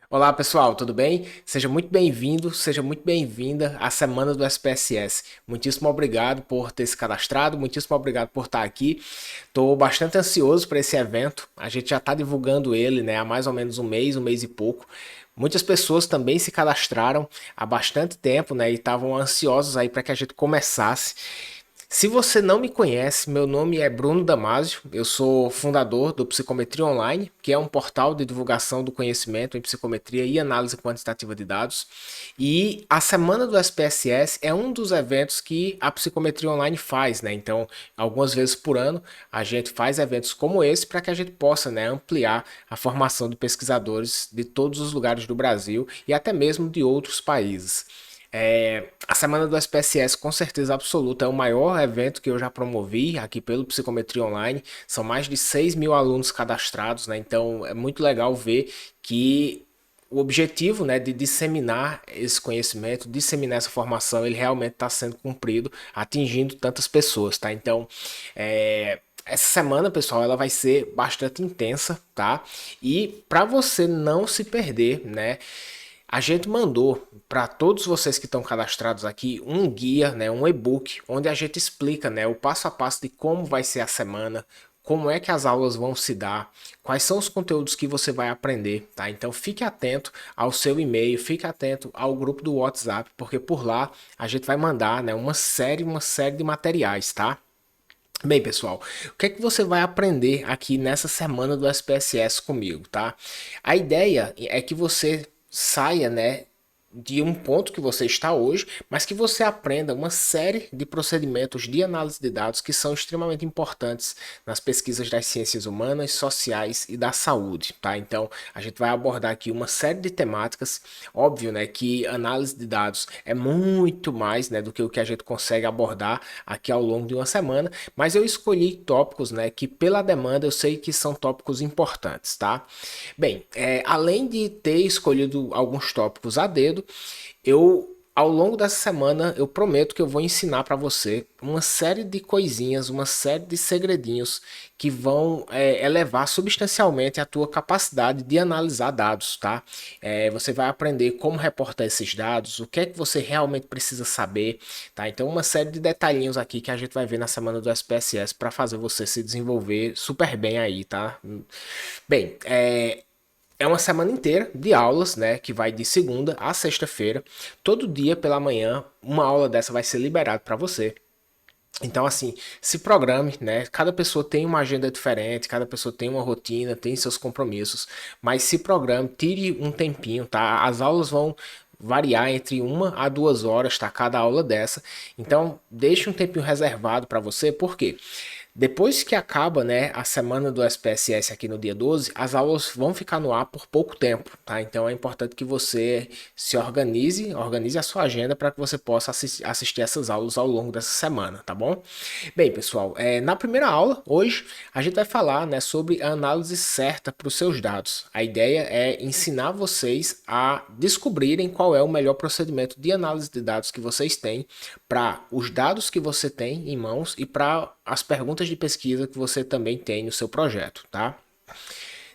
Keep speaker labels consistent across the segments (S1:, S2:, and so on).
S1: Olá pessoal, tudo bem? Seja muito bem-vindo, seja muito bem-vinda à Semana do SPSS. Muitíssimo obrigado por ter se cadastrado, muitíssimo obrigado por estar aqui. Estou bastante ansioso para esse evento. A gente já está divulgando ele, né, há mais ou menos um mês e pouco. Muitas pessoas também se cadastraram há bastante tempo, né, e estavam ansiosos aí para que a gente começasse. Se você não me conhece, meu nome é Bruno Damasio, eu sou fundador do Psicometria Online, que é um portal de divulgação do conhecimento em psicometria e análise quantitativa de dados. E a Semana do SPSS é um dos eventos que a Psicometria Online faz, né? Então, algumas vezes por ano, a gente faz eventos como esse para que a gente possa, né, ampliar a formação de pesquisadores de todos os lugares do Brasil e até mesmo de outros países. A Semana do SPSS, com certeza absoluta, é o maior evento que eu já promovi aqui pelo Psicometria Online. São mais de 6 mil alunos cadastrados, né? Então é muito legal ver que o objetivo, né, de disseminar esse conhecimento, disseminar essa formação, ele realmente está sendo cumprido, atingindo tantas pessoas, tá? Então, essa semana, pessoal, ela vai ser bastante intensa, tá? E para você não se perder, né? A gente mandou para todos vocês que estão cadastrados aqui um guia, né, um e-book, onde a gente explica, né, o passo a passo de como vai ser a semana, como é que as aulas vão se dar, quais são os conteúdos que você vai aprender, tá? Então fique atento ao seu e-mail, fique atento ao grupo do WhatsApp, porque por lá a gente vai mandar, né, uma série de materiais, tá? Bem, pessoal, o que é que você vai aprender aqui nessa semana do SPSS comigo, tá? A ideia é que você saia, né, de um ponto que você está hoje, mas que você aprenda uma série de procedimentos de análise de dados que são extremamente importantes nas pesquisas das ciências humanas, sociais e da saúde, tá? Então, a gente vai abordar aqui uma série de temáticas. Óbvio, né, que análise de dados é muito mais, né, do que o que a gente consegue abordar aqui ao longo de uma semana, mas eu escolhi tópicos, né, que pela demanda eu sei que são tópicos importantes, tá? Bem, além de ter escolhido alguns tópicos a dedo, eu ao longo dessa semana eu prometo que eu vou ensinar para você uma série de coisinhas, uma série de segredinhos que vão elevar substancialmente a tua capacidade de analisar dados, tá? Você vai aprender como reportar esses dados, o que é que você realmente precisa saber, tá? Então uma série de detalhinhos aqui que a gente vai ver na semana do SPSS para fazer você se desenvolver super bem aí, tá? Bem, é uma semana inteira de aulas, né? Que vai de segunda a sexta-feira. Todo dia pela manhã, uma aula dessa vai ser liberada para você. Então, assim, se programe, né? Cada pessoa tem uma agenda diferente, cada pessoa tem uma rotina, tem seus compromissos, mas se programe, tire um tempinho, tá? As aulas vão variar entre 1 a 2 horas, tá? Cada aula dessa. Então, deixe um tempinho reservado para você, por quê? Depois que acaba, né, a semana do SPSS aqui no dia 12, as aulas vão ficar no ar por pouco tempo, tá? Então é importante que você se organize, organize a sua agenda para que você possa assistir essas aulas ao longo dessa semana, tá bom? Bem, pessoal, na primeira aula, hoje, a gente vai falar, né, sobre a análise certa para os seus dados. A ideia é ensinar vocês a descobrirem qual é o melhor procedimento de análise de dados que vocês têm para os dados que você tem em mãos e para as perguntas de pesquisa que você também tem no seu projeto, tá?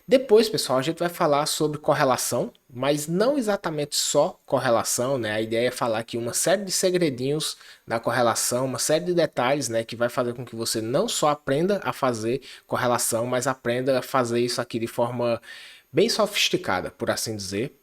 S1: Depois, pessoal, a gente vai falar sobre correlação, mas não exatamente só correlação, né? A ideia é falar aqui uma série de segredinhos da correlação, uma série de detalhes, né, que vai fazer com que você não só aprenda a fazer correlação, mas aprenda a fazer isso aqui de forma bem sofisticada, por assim dizer.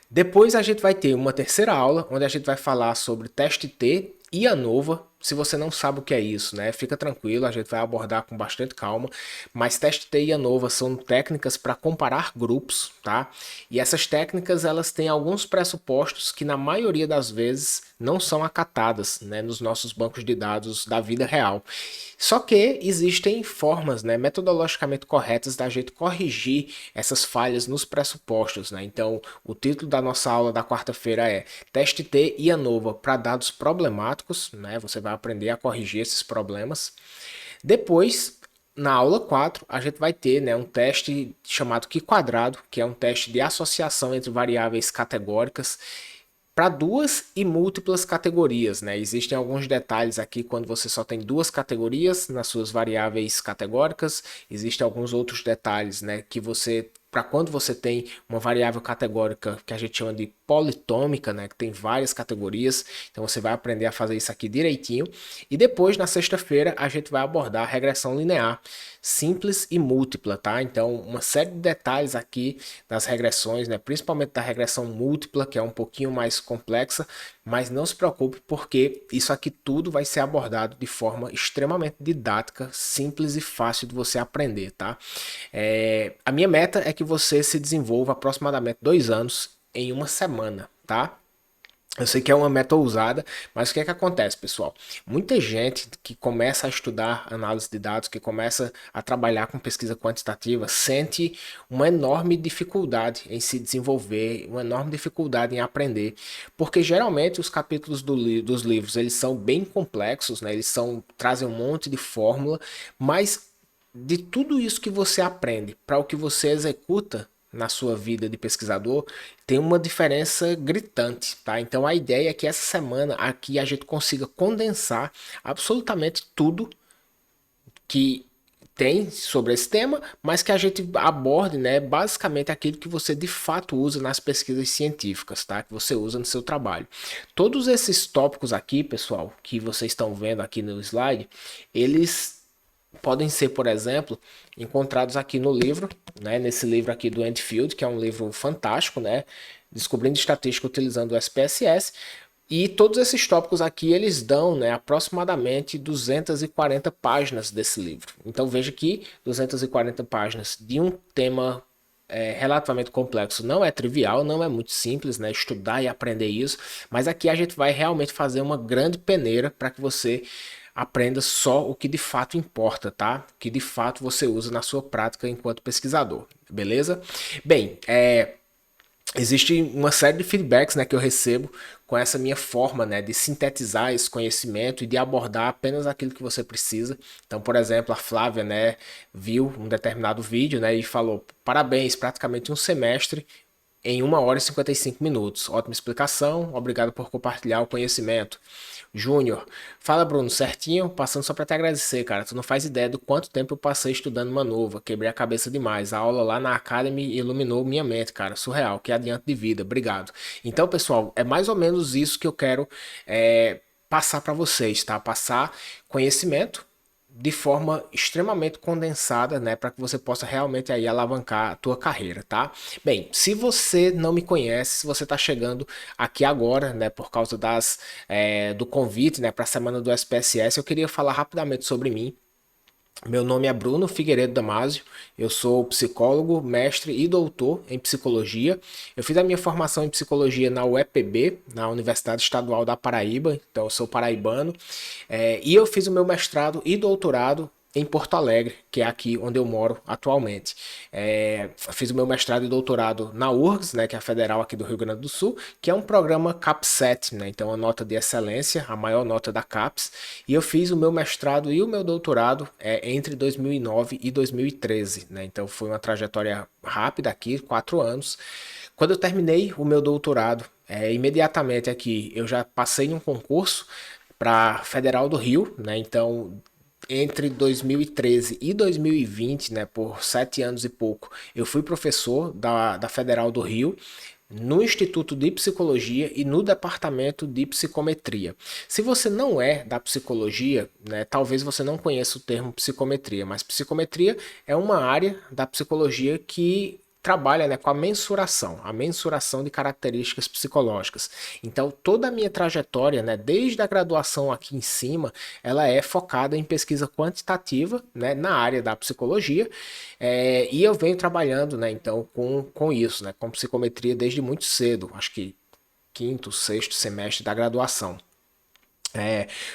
S1: Depois a gente vai ter uma terceira aula, onde a gente vai falar sobre teste T e ANOVA. Se você não sabe o que é isso, né? Fica tranquilo, a gente vai abordar com bastante calma. Mas teste T e ANOVA são técnicas para comparar grupos, tá? E essas técnicas elas têm alguns pressupostos que na maioria das vezes não são acatadas, né, nos nossos bancos de dados da vida real. Só que existem formas, né, metodologicamente corretas da gente corrigir essas falhas nos pressupostos, né? Então, o título da nossa aula da quarta-feira é Teste T e ANOVA para dados problemáticos, né? Você vai aprender a corrigir esses problemas. Depois, na aula 4 a gente vai ter, né, um teste chamado Q-quadrado, que é um teste de associação entre variáveis categóricas para duas e múltiplas categorias, né? Existem alguns detalhes aqui quando você só tem duas categorias nas suas variáveis categóricas. Existem alguns outros detalhes, né, que você para quando você tem uma variável categórica que a gente chama de politômica, né, que tem várias categorias. Então você vai aprender a fazer isso aqui direitinho. E depois, na sexta-feira, a gente vai abordar a regressão linear, simples e múltipla, tá? Então, uma série de detalhes aqui das regressões, né, principalmente da regressão múltipla, que é um pouquinho mais complexa, mas não se preocupe porque isso aqui tudo vai ser abordado de forma extremamente didática, simples e fácil de você aprender, tá? A minha meta é que você se desenvolva aproximadamente 2 anos em uma semana, tá? Eu sei que é uma meta ousada, mas o que é que acontece, pessoal? Muita gente que começa a estudar análise de dados, que começa a trabalhar com pesquisa quantitativa, sente uma enorme dificuldade em se desenvolver, uma enorme dificuldade em aprender, porque geralmente os capítulos dos livros eles são bem complexos, né? Trazem um monte de fórmula, mas de tudo isso que você aprende para o que você executa na sua vida de pesquisador, tem uma diferença gritante, tá? Então a ideia é que essa semana aqui a gente consiga condensar absolutamente tudo que tem sobre esse tema, mas que a gente aborde, né, basicamente aquilo que você de fato usa nas pesquisas científicas, tá? Que você usa no seu trabalho. Todos esses tópicos aqui, pessoal, que vocês estão vendo aqui no slide, eles podem ser, por exemplo, encontrados aqui no livro, né, nesse livro aqui do Enfield, que é um livro fantástico, né, Descobrindo Estatística utilizando o SPSS, e todos esses tópicos aqui, eles dão, né, aproximadamente 240 páginas desse livro. Então veja que 240 páginas de um tema relativamente complexo não é trivial, não é muito simples, né, estudar e aprender isso, mas aqui a gente vai realmente fazer uma grande peneira para que você aprenda só o que de fato importa, tá? O que de fato você usa na sua prática enquanto pesquisador, beleza? Bem, existe uma série de feedbacks, né, que eu recebo com essa minha forma, né, de sintetizar esse conhecimento e de abordar apenas aquilo que você precisa. Então, por exemplo, a Flávia, né, viu um determinado vídeo, né, e falou: parabéns, praticamente um semestre em 1 hora e 55 minutos. Ótima explicação, obrigado por compartilhar o conhecimento. Júnior, fala Bruno, certinho? Passando só para te agradecer, cara. Tu não faz ideia do quanto tempo eu passei estudando Manova. Quebrei a cabeça demais. A aula lá na Academy iluminou minha mente, cara. Surreal. Que adiante de vida. Obrigado. Então, pessoal, é mais ou menos isso que eu quero passar para vocês, tá? Passar conhecimento de forma extremamente condensada, né, para que você possa realmente aí alavancar a tua carreira, tá? Bem, se você não me conhece, se você está chegando aqui agora, né, por causa do convite, né, para a semana do SPSS, eu queria falar rapidamente sobre mim. Meu nome é Bruno Figueiredo Damasio, eu sou psicólogo, mestre e doutor em psicologia. Eu fiz a minha formação em psicologia na UEPB, na Universidade Estadual da Paraíba, então eu sou paraibano. E eu fiz o meu mestrado e doutorado em Porto Alegre, que é aqui onde eu moro atualmente. Fiz o meu mestrado e doutorado na URGS, né, que é a federal aqui do Rio Grande do Sul, que é um programa CAPS-7, né, então a nota de excelência, a maior nota da CAPES, e eu fiz o meu mestrado e o meu doutorado entre 2009 e 2013, né, então foi uma trajetória rápida aqui, 4 anos. Quando eu terminei o meu doutorado, imediatamente aqui eu já passei em um concurso para a Federal do Rio, né, então entre 2013 e 2020, né, por 7 anos e pouco, eu fui professor da Federal do Rio, no Instituto de Psicologia e no Departamento de Psicometria. Se você não é da psicologia, né, talvez você não conheça o termo psicometria, mas psicometria é uma área da psicologia que trabalha, né, com a mensuração de características psicológicas. Então, toda a minha trajetória, né, desde a graduação aqui em cima, ela é focada em pesquisa quantitativa, né, na área da psicologia, e eu venho trabalhando, né, então, com isso, né, com psicometria desde muito cedo, acho que quinto, sexto semestre da graduação.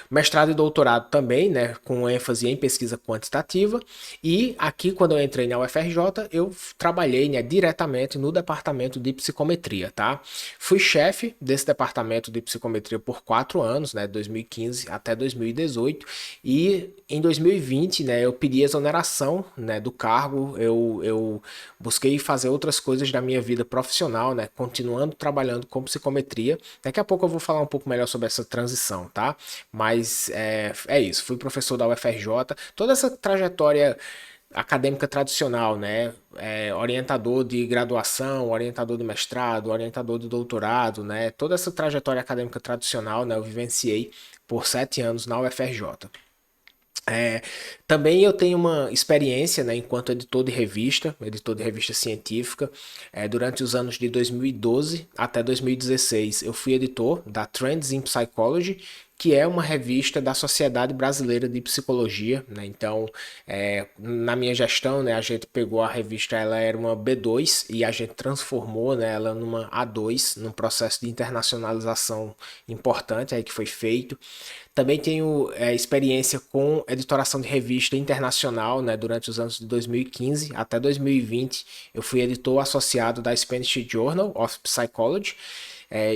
S1: Mestrado e doutorado também, né, com ênfase em pesquisa quantitativa. E aqui, quando eu entrei na UFRJ, eu trabalhei, né, diretamente no departamento de psicometria, tá? Fui chefe desse departamento de psicometria por 4 anos, né, 2015 até 2018. E em 2020, né, eu pedi exoneração, né, do cargo. Eu busquei fazer outras coisas da minha vida profissional, né, continuando trabalhando com psicometria. Daqui a pouco eu vou falar um pouco melhor sobre essa transição, tá? Mas é isso, fui professor da UFRJ, toda essa trajetória acadêmica tradicional, né? Orientador de graduação, orientador de mestrado, orientador de doutorado, né? Toda essa trajetória acadêmica tradicional, né? Eu vivenciei por 7 anos na UFRJ. É, também eu tenho uma experiência, né, enquanto editor de revista científica. Durante os anos de 2012 até 2016, eu fui editor da Trends in Psychology, que é uma revista da Sociedade Brasileira de Psicologia, né? Então, na minha gestão, né, a gente pegou a revista, ela era uma B2 e a gente transformou, né, ela numa A2, num processo de internacionalização importante aí que foi feito. Também tenho experiência com editoração de revista internacional, né? Durante os anos de 2015 até 2020, eu fui editor associado da Spanish Journal of Psychology,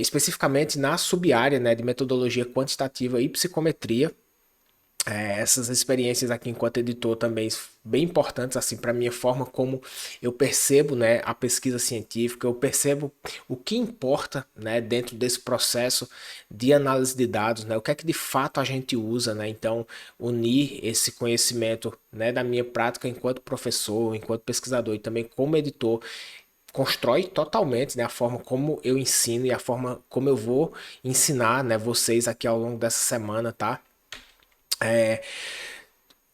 S1: especificamente na sub-área, né, de metodologia quantitativa e psicometria. Essas experiências aqui enquanto editor também bem importantes assim para minha forma como eu percebo, né, a pesquisa científica. Eu percebo o que importa, né, dentro desse processo de análise de dados, né, o que é que de fato a gente usa, né. Então unir esse conhecimento, né, da minha prática enquanto professor, enquanto pesquisador e também como editor constrói totalmente, né, a forma como eu ensino e a forma como eu vou ensinar, né, vocês aqui ao longo dessa semana, tá?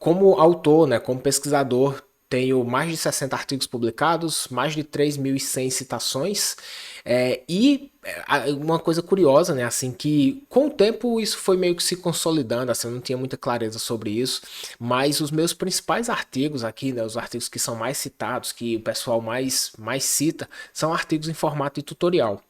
S1: Como autor, né, como pesquisador, tenho mais de 60 artigos publicados, mais de 3.100 citações, uma coisa curiosa, né, assim, que com o tempo isso foi meio que se consolidando, assim, eu não tinha muita clareza sobre isso, mas os meus principais artigos aqui, né, os artigos que são mais citados, que o pessoal mais cita, são artigos em formato de tutorial.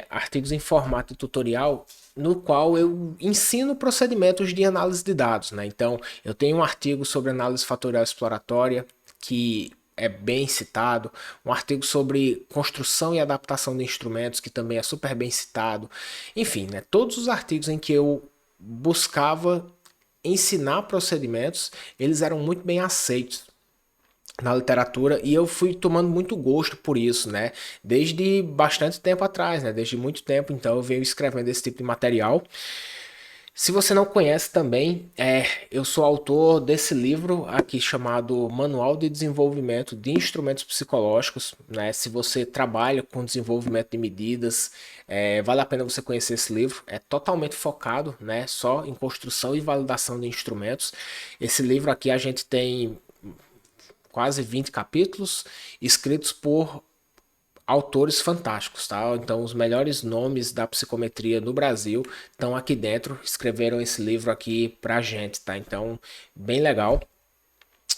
S1: Artigos em formato de tutorial no qual eu ensino procedimentos de análise de dados, né? Então, eu tenho um artigo sobre análise fatorial exploratória que é bem citado, um artigo sobre construção e adaptação de instrumentos que também é super bem citado. Enfim, né? Todos os artigos em que eu buscava ensinar procedimentos, eles eram muito bem aceitos na literatura e eu fui tomando muito gosto por isso, né? Desde bastante tempo atrás, né? Desde muito tempo, então eu venho escrevendo esse tipo de material. Se você não conhece também, eu sou autor desse livro aqui chamado Manual de Desenvolvimento de Instrumentos Psicológicos, né? Se você trabalha com desenvolvimento de medidas, vale a pena você conhecer esse livro. É totalmente focado, né? Só em construção e validação de instrumentos. Esse livro aqui a gente tem quase 20 capítulos, escritos por autores fantásticos, tá? Então, os melhores nomes da psicometria no Brasil estão aqui dentro, escreveram esse livro aqui pra gente, tá? Então, bem legal.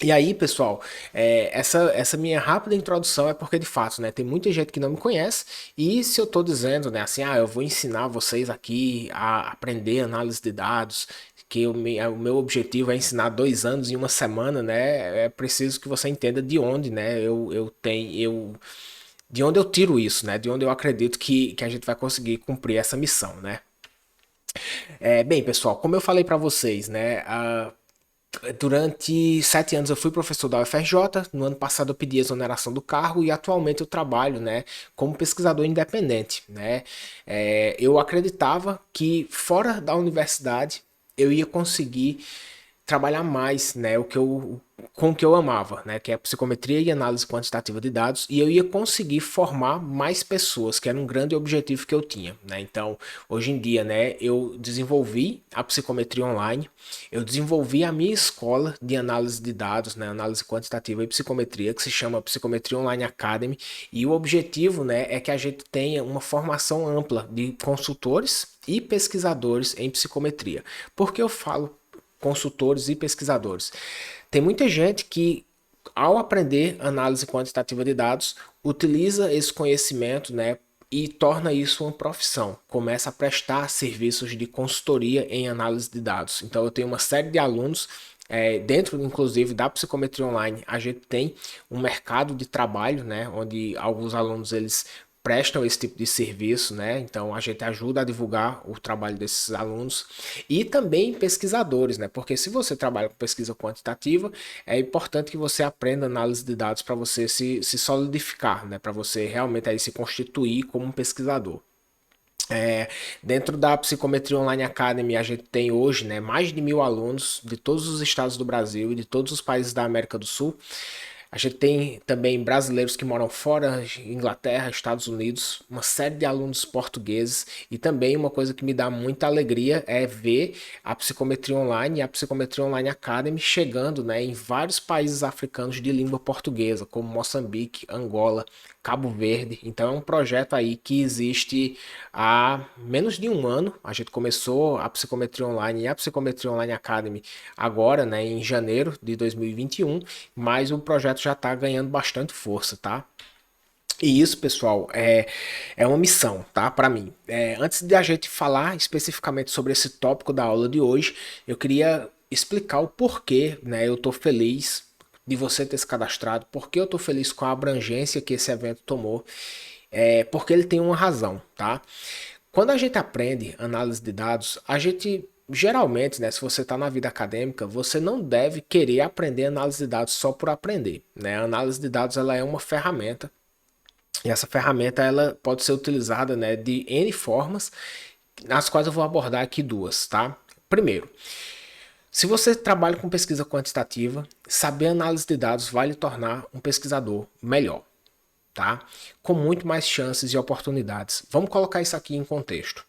S1: E aí, pessoal, essa minha rápida introdução é porque, de fato, né, tem muita gente que não me conhece, e se eu tô dizendo, né, assim, eu vou ensinar vocês aqui a aprender análise de dados, que o meu objetivo é ensinar 2 anos em uma semana, né, é preciso que você entenda de onde, né, de onde eu tiro isso, né, de onde eu acredito que a gente vai conseguir cumprir essa missão, né. Bem, pessoal, como eu falei para vocês, né, durante 7 anos eu fui professor da UFRJ. No ano passado eu pedi exoneração do cargo e atualmente eu trabalho, né, como pesquisador independente, né. Eu acreditava que fora da universidade eu ia conseguir trabalhar mais, né, com o que eu amava, né, que é a psicometria e análise quantitativa de dados, e eu ia conseguir formar mais pessoas, que era um grande objetivo que eu tinha, né. Então, hoje em dia, né, eu desenvolvi a psicometria online, eu desenvolvi a minha escola de análise de dados, né, análise quantitativa e psicometria, que se chama Psicometria Online Academy, e o objetivo, né, é que a gente tenha uma formação ampla de consultores e pesquisadores em psicometria. Por que eu falo consultores e pesquisadores? Tem muita gente que, ao aprender análise quantitativa de dados, utiliza esse conhecimento, né, e torna isso uma profissão. Começa a prestar serviços de consultoria em análise de dados. Então, eu tenho uma série de alunos. Dentro, inclusive, da psicometria online, a gente tem um mercado de trabalho, né, onde alguns alunos eles prestam esse tipo de serviço, né? Então a gente ajuda a divulgar o trabalho desses alunos e também pesquisadores, né? Porque se você trabalha com pesquisa quantitativa, é importante que você aprenda análise de dados para você se solidificar, né? Para você realmente aí se constituir como um pesquisador. É, dentro da Psicometria Online Academy, a gente tem hoje, né, mais de 1.000 alunos de todos os estados do Brasil e de todos os países da América do Sul. A gente tem também brasileiros que moram fora, Inglaterra, Estados Unidos, uma série de alunos portugueses e também uma coisa que me dá muita alegria é ver a Psicometria Online e a Psicometria Online Academy chegando, né, em vários países africanos de língua portuguesa, como Moçambique, Angola, Cabo Verde. Então é um projeto aí que existe há menos de um ano. A gente começou a Psicometria Online e a Psicometria Online Academy agora, né, em janeiro de 2021, mas o projeto já está ganhando bastante força, tá? E isso, pessoal, é uma missão, tá? Para mim. Antes de a gente falar especificamente sobre esse tópico da aula de hoje, eu queria explicar o porquê, né? Eu tô feliz de você ter se cadastrado, porque eu tô feliz com a abrangência que esse evento tomou, porque ele tem uma razão, tá? Quando a gente aprende análise de dados, a gente geralmente, né, se você está na vida acadêmica, você não deve querer aprender análise de dados só por aprender, né? A análise de dados ela é uma ferramenta e essa ferramenta ela pode ser utilizada, né, de N formas, nas quais eu vou abordar aqui duas, tá? Primeiro, se você trabalha com pesquisa quantitativa, saber análise de dados vai lhe tornar um pesquisador melhor, tá? Com muito mais chances e oportunidades. Vamos colocar isso aqui em contexto.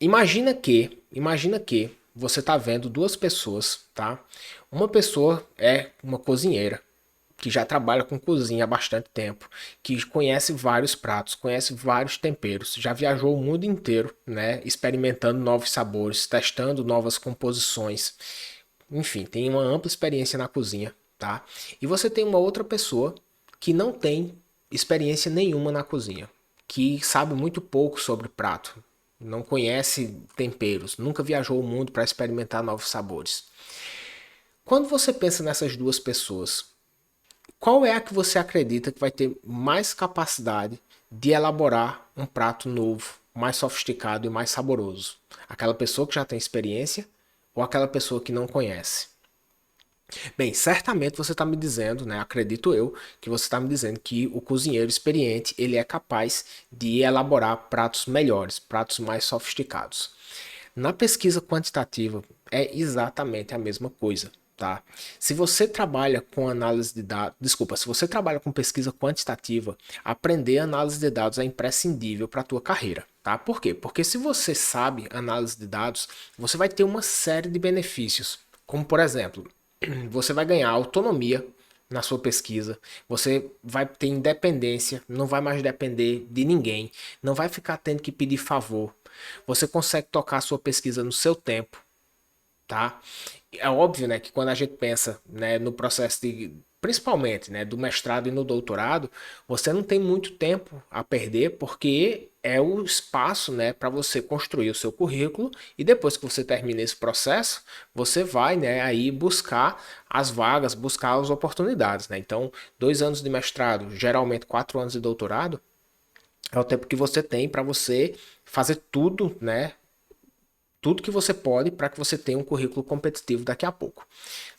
S1: Imagina que você está vendo duas pessoas, tá? Uma pessoa é uma cozinheira que já trabalha com cozinha há bastante tempo, que conhece vários pratos, conhece vários temperos, já viajou o mundo inteiro, né, experimentando novos sabores, testando novas composições. Enfim, tem uma ampla experiência na cozinha, tá? E você tem uma outra pessoa que não tem experiência nenhuma na cozinha, que sabe muito pouco sobre prato, não conhece temperos, nunca viajou o mundo para experimentar novos sabores. Quando você pensa nessas duas pessoas, qual é a que você acredita que vai ter mais capacidade de elaborar um prato novo, mais sofisticado e mais saboroso? Aquela pessoa que já tem experiência ou aquela pessoa que não conhece? Bem, certamente você está me dizendo, né? Acredito eu, que você está me dizendo que o cozinheiro experiente ele é capaz de elaborar pratos melhores, pratos mais sofisticados. Na pesquisa quantitativa é exatamente a mesma coisa, tá? Se você trabalha com análise de dados, desculpa, se você trabalha com pesquisa quantitativa, aprender análise de dados é imprescindível para a tua carreira, tá? Por quê? Porque se você sabe análise de dados, você vai ter uma série de benefícios, como por exemplo, você vai ganhar autonomia na sua pesquisa, você vai ter independência, não vai mais depender de ninguém, não vai ficar tendo que pedir favor. Você consegue tocar a sua pesquisa no seu tempo, tá? É óbvio, né, que quando a gente pensa, né, no processo de, principalmente, né, do mestrado e no doutorado, você não tem muito tempo a perder, porque é o espaço, né, para você construir o seu currículo e depois que você termina esse processo, você vai, né, aí buscar as vagas, buscar as oportunidades, né? Então, 2 anos de mestrado, geralmente 4 anos de doutorado, é o tempo que você tem para você fazer tudo, né, tudo que você pode para que você tenha um currículo competitivo daqui a pouco,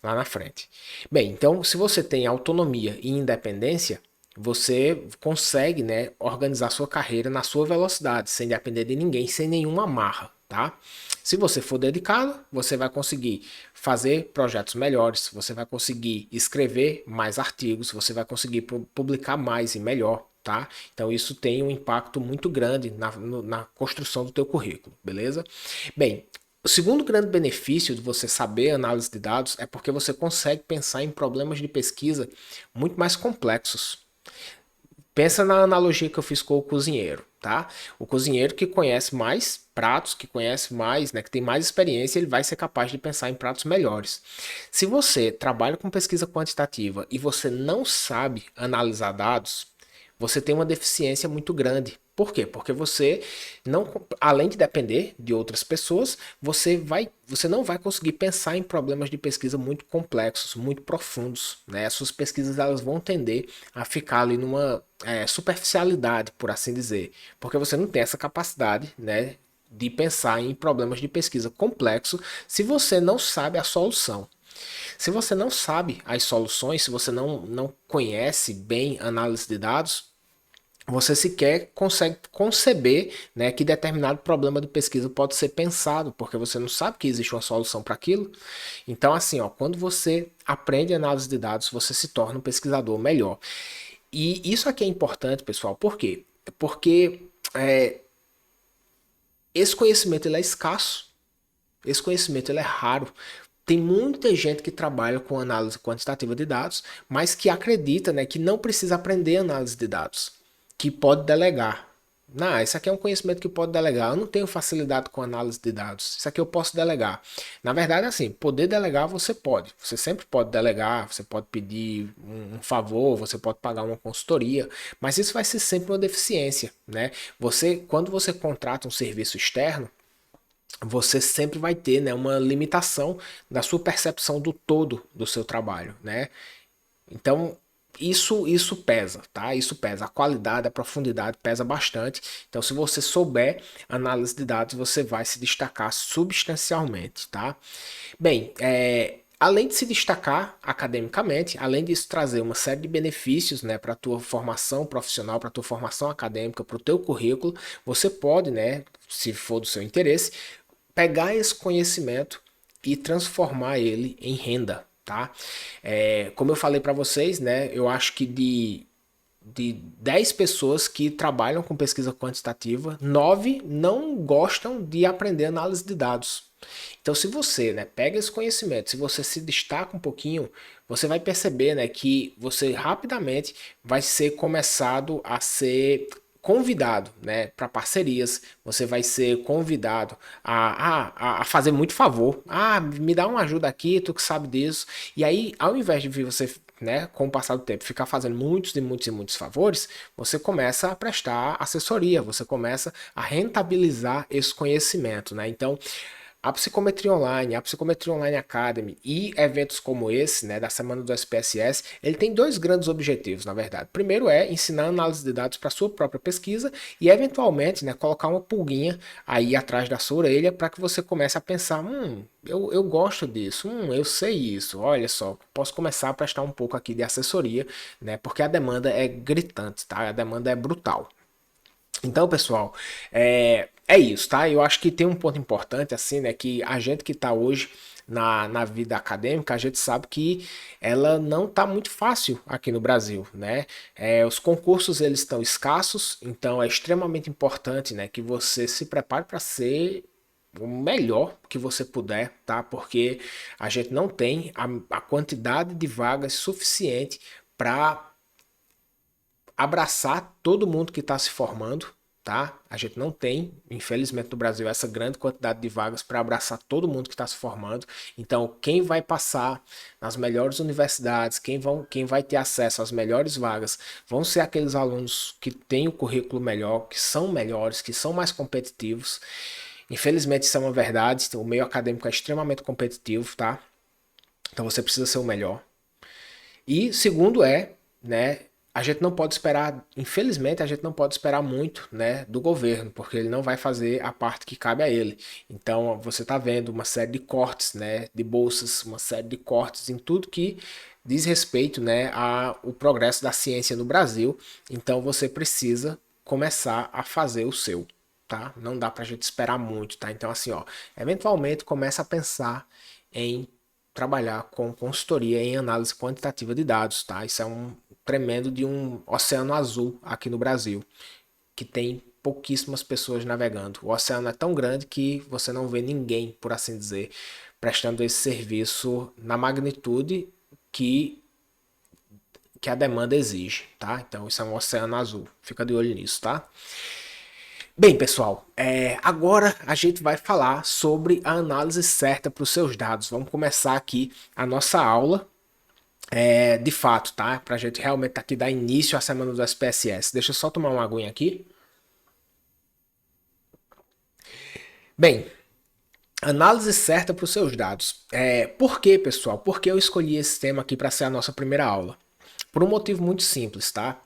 S1: lá na frente. Bem, então se você tem autonomia e independência, você consegue, né, organizar sua carreira na sua velocidade, sem depender de ninguém, sem nenhuma amarra, tá? Se você for dedicado, você vai conseguir fazer projetos melhores, você vai conseguir escrever mais artigos, você vai conseguir publicar mais e melhor, tá? Então isso tem um impacto muito grande na construção do teu currículo, beleza? Bem, o segundo grande benefício de você saber análise de dados é porque você consegue pensar em problemas de pesquisa muito mais complexos. Pensa na analogia que eu fiz com o cozinheiro, tá? O cozinheiro que conhece mais pratos, que conhece mais, né, que tem mais experiência, ele vai ser capaz de pensar em pratos melhores. Se você trabalha com pesquisa quantitativa e você não sabe analisar dados, você tem uma deficiência muito grande. Por quê? Porque você não, além de depender de outras pessoas, você não vai conseguir pensar em problemas de pesquisa muito complexos, muito profundos, né? As suas pesquisas elas vão tender a ficar ali numa superficialidade, por assim dizer, porque você não tem essa capacidade, né, de pensar em problemas de pesquisa complexos se você não sabe a solução. Se você não sabe as soluções, se você não conhece bem análise de dados, você sequer consegue conceber, né, que determinado problema de pesquisa pode ser pensado, porque você não sabe que existe uma solução para aquilo. Então, assim, ó, quando você aprende análise de dados, você se torna um pesquisador melhor. E isso aqui é importante, pessoal, por quê? Porque esse conhecimento ele é escasso, esse conhecimento ele é raro. Tem muita gente que trabalha com análise quantitativa de dados, mas que acredita, né, que não precisa aprender análise de dados, que pode delegar. Não, isso aqui é um conhecimento que pode delegar. Eu não tenho facilidade com análise de dados. Isso aqui eu posso delegar. Na verdade, assim, poder delegar você pode. Você sempre pode delegar, você pode pedir um favor, você pode pagar uma consultoria, mas isso vai ser sempre uma deficiência, né? Quando você contrata um serviço externo, você sempre vai ter, né, uma limitação da sua percepção do todo do seu trabalho, né? Então, isso pesa, tá? Isso pesa. A qualidade, a profundidade pesa bastante. Então, se você souber análise de dados, você vai se destacar substancialmente, tá? Bem, além de se destacar academicamente, além disso trazer uma série de benefícios, né, para a tua formação profissional, para a tua formação acadêmica, para o teu currículo, você pode, né, se for do seu interesse, pegar esse conhecimento e transformar ele em renda, tá? Como eu falei para vocês, né, eu acho que de 10 pessoas que trabalham com pesquisa quantitativa, 9 não gostam de aprender análise de dados. Então, se você, né, pega esse conhecimento, se você se destaca um pouquinho, você vai perceber, né, que você rapidamente vai ser começado a ser convidado, né, para parcerias. Você vai ser convidado a fazer muito favor. Ah, me dá uma ajuda aqui, tu que sabe disso. E aí, ao invés de você, né, com o passar do tempo, ficar fazendo muitos e muitos e muitos favores, você começa a prestar assessoria, você começa a rentabilizar esse conhecimento, né? Então, a Psicometria Online Academy e eventos como esse, né, da Semana do SPSS, ele tem dois grandes objetivos, na verdade. Primeiro é ensinar análise de dados para sua própria pesquisa e, eventualmente, né, colocar uma pulguinha aí atrás da sua orelha para que você comece a pensar, eu gosto disso, eu sei isso, olha só, posso começar a prestar um pouco aqui de assessoria, né, porque a demanda é gritante, tá? A demanda é brutal. Então, pessoal, é isso, tá? Eu acho que tem um ponto importante, assim, né? Que a gente que está hoje na vida acadêmica, a gente sabe que ela não está muito fácil aqui no Brasil, né? Os concursos, eles estão escassos, então é extremamente importante, né? Que você se prepare para ser o melhor que você puder, tá? Porque a gente não tem a quantidade de vagas suficiente para abraçar todo mundo que está se formando, tá? A gente não tem, infelizmente, no Brasil, essa grande quantidade de vagas para abraçar todo mundo que está se formando. Então, quem vai passar nas melhores universidades, quem vai ter acesso às melhores vagas, vão ser aqueles alunos que têm o currículo melhor, que são melhores, que são mais competitivos. Infelizmente, isso é uma verdade. O meio acadêmico é extremamente competitivo, tá? Então, você precisa ser o melhor. E segundo né, a gente não pode esperar, infelizmente, a gente não pode esperar muito, né, do governo, porque ele não vai fazer a parte que cabe a ele. Então, você está vendo uma série de cortes, né, de bolsas, uma série de cortes em tudo que diz respeito, né, ao progresso da ciência no Brasil. Então, você precisa começar a fazer o seu, tá? Não dá pra gente esperar muito, tá? Então, assim, ó, eventualmente começa a pensar em trabalhar com consultoria em análise quantitativa de dados, tá? Isso é um tremendo de um oceano azul aqui no Brasil, que tem pouquíssimas pessoas navegando. O oceano é tão grande que você não vê ninguém, por assim dizer, prestando esse serviço na magnitude que, que a demanda exige, tá? Então isso é um oceano azul. Fica de olho nisso, tá? Bem, pessoal, agora a gente vai falar sobre a análise certa para os seus dados. Vamos começar aqui a nossa aula, de fato, tá? Para a gente realmente aqui dar início à semana do SPSS. Deixa eu só tomar uma aguinha aqui. Bem, análise certa para os seus dados. Por que, pessoal? Por que eu escolhi esse tema aqui para ser a nossa primeira aula? Por um motivo muito simples, tá?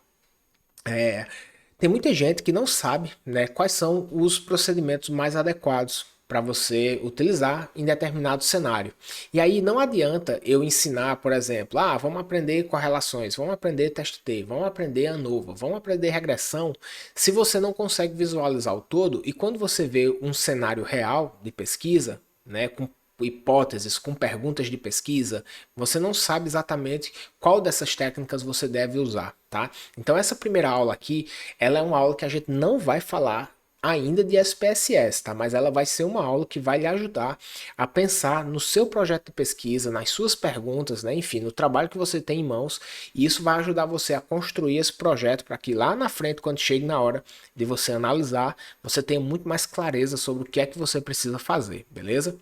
S1: Tem muita gente que não sabe, né, quais são os procedimentos mais adequados para você utilizar em determinado cenário. E aí não adianta eu ensinar, por exemplo, vamos aprender correlações, vamos aprender teste T, vamos aprender ANOVA, vamos aprender regressão, se você não consegue visualizar o todo e quando você vê um cenário real de pesquisa, né, com hipóteses, com perguntas de pesquisa, você não sabe exatamente qual dessas técnicas você deve usar, tá? Então essa primeira aula aqui, ela é uma aula que a gente não vai falar ainda de SPSS, tá? Mas ela vai ser uma aula que vai lhe ajudar a pensar no seu projeto de pesquisa, nas suas perguntas, né? Enfim, no trabalho que você tem em mãos, e isso vai ajudar você a construir esse projeto para que lá na frente, quando chegue na hora de você analisar, você tenha muito mais clareza sobre o que é que você precisa fazer, beleza?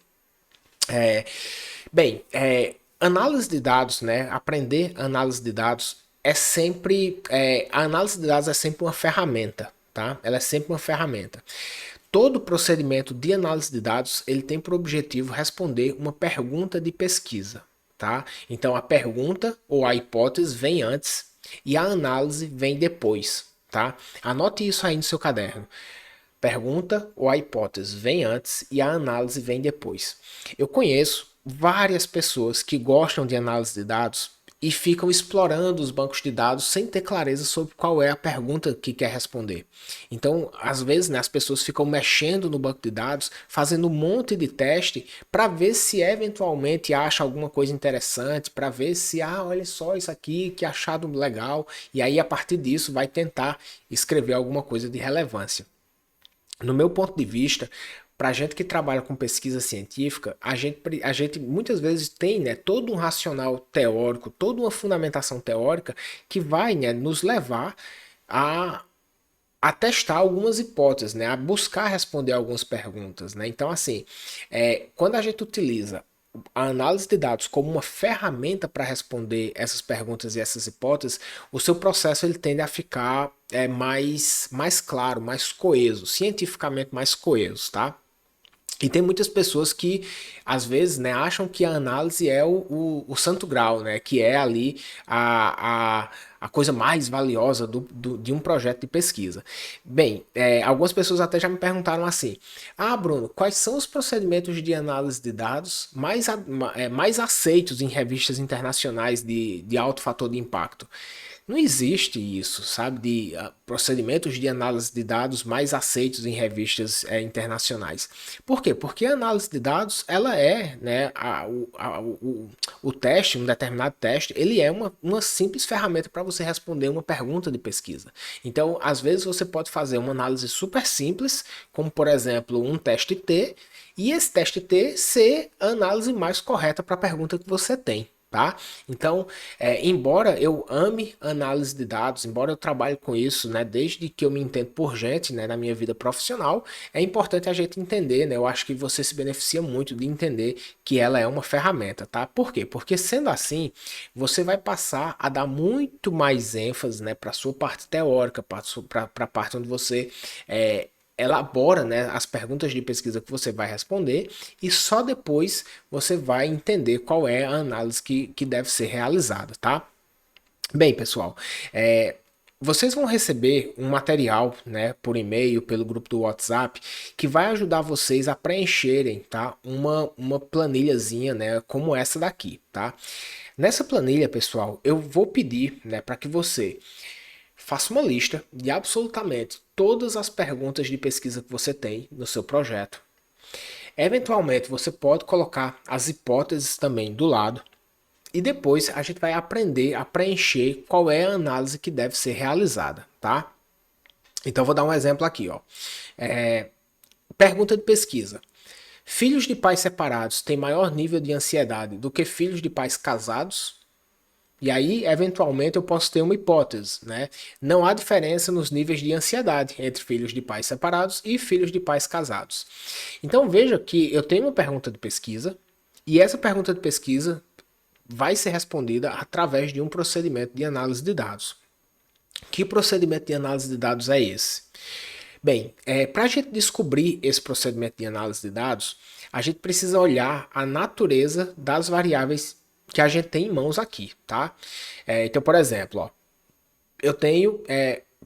S1: Bem, análise de dados, né? Aprender análise de dados é sempre. A análise de dados é sempre uma ferramenta, tá? Ela é sempre uma ferramenta. Todo procedimento de análise de dados ele tem por objetivo responder uma pergunta de pesquisa, tá? Então a pergunta ou a hipótese vem antes e a análise vem depois, tá? Anote isso aí no seu caderno. Pergunta ou a hipótese vem antes e a análise vem depois. Eu conheço várias pessoas que gostam de análise de dados e ficam explorando os bancos de dados sem ter clareza sobre qual é a pergunta que quer responder. Então, às vezes, né, as pessoas ficam mexendo no banco de dados, fazendo um monte de teste para ver se eventualmente acha alguma coisa interessante, para ver se, olha só isso aqui, que achado legal, e aí a partir disso vai tentar escrever alguma coisa de relevância. No meu ponto de vista, para a gente que trabalha com pesquisa científica, a gente muitas vezes tem, né, todo um racional teórico, toda uma fundamentação teórica que vai, né, nos levar a, a testar algumas hipóteses, né, a buscar responder algumas perguntas. Né? Então, assim, quando a gente utiliza a análise de dados como uma ferramenta para responder essas perguntas e essas hipóteses, o seu processo ele tende a ficar mais claro, mais coeso, cientificamente mais coeso, tá? E tem muitas pessoas que, às vezes, né, acham que a análise é o santo grau, né, que é ali a coisa mais valiosa de um projeto de pesquisa. Bem, algumas pessoas até já me perguntaram assim, Bruno, quais são os procedimentos de análise de dados mais aceitos em revistas internacionais de alto fator de impacto? Não existe isso, sabe, de procedimentos de análise de dados mais aceitos em revistas internacionais. Por quê? Porque a análise de dados, ela é, né, o teste, um determinado teste, ele é uma simples ferramenta para você responder uma pergunta de pesquisa. Então, às vezes você pode fazer uma análise super simples, como por exemplo um teste T, e esse teste T ser a análise mais correta para a pergunta que você tem. Tá? Então, embora eu ame análise de dados, embora eu trabalhe com isso, né, desde que eu me entendo por gente, né, na minha vida profissional, é importante a gente entender, né, eu acho que você se beneficia muito de entender que ela é uma ferramenta, tá? Por quê? Porque sendo assim, você vai passar a dar muito mais ênfase, né, para a sua parte teórica, para a parte onde você elabora, né, as perguntas de pesquisa que você vai responder e só depois você vai entender qual é a análise que deve ser realizada, tá? Bem, pessoal, vocês vão receber um material, né, por e-mail, pelo grupo do WhatsApp, que vai ajudar vocês a preencherem, tá, uma planilhazinha, né, como essa daqui, tá? Nessa planilha, pessoal, eu vou pedir, né, para que você faça uma lista de absolutamente todas as perguntas de pesquisa que você tem no seu projeto. Eventualmente, você pode colocar as hipóteses também do lado. E depois a gente vai aprender a preencher qual é a análise que deve ser realizada, tá? Então, vou dar um exemplo aqui, ó. Pergunta de pesquisa. Filhos de pais separados têm maior nível de ansiedade do que filhos de pais casados? E aí, eventualmente, eu posso ter uma hipótese, né? Não há diferença nos níveis de ansiedade entre filhos de pais separados e filhos de pais casados. Então veja que eu tenho uma pergunta de pesquisa e essa pergunta de pesquisa vai ser respondida através de um procedimento de análise de dados. Que procedimento de análise de dados é esse? Bem, para a gente descobrir esse procedimento de análise de dados, a gente precisa olhar a natureza das variáveis que a gente tem em mãos aqui, tá? Então, por exemplo, ó, eu tenho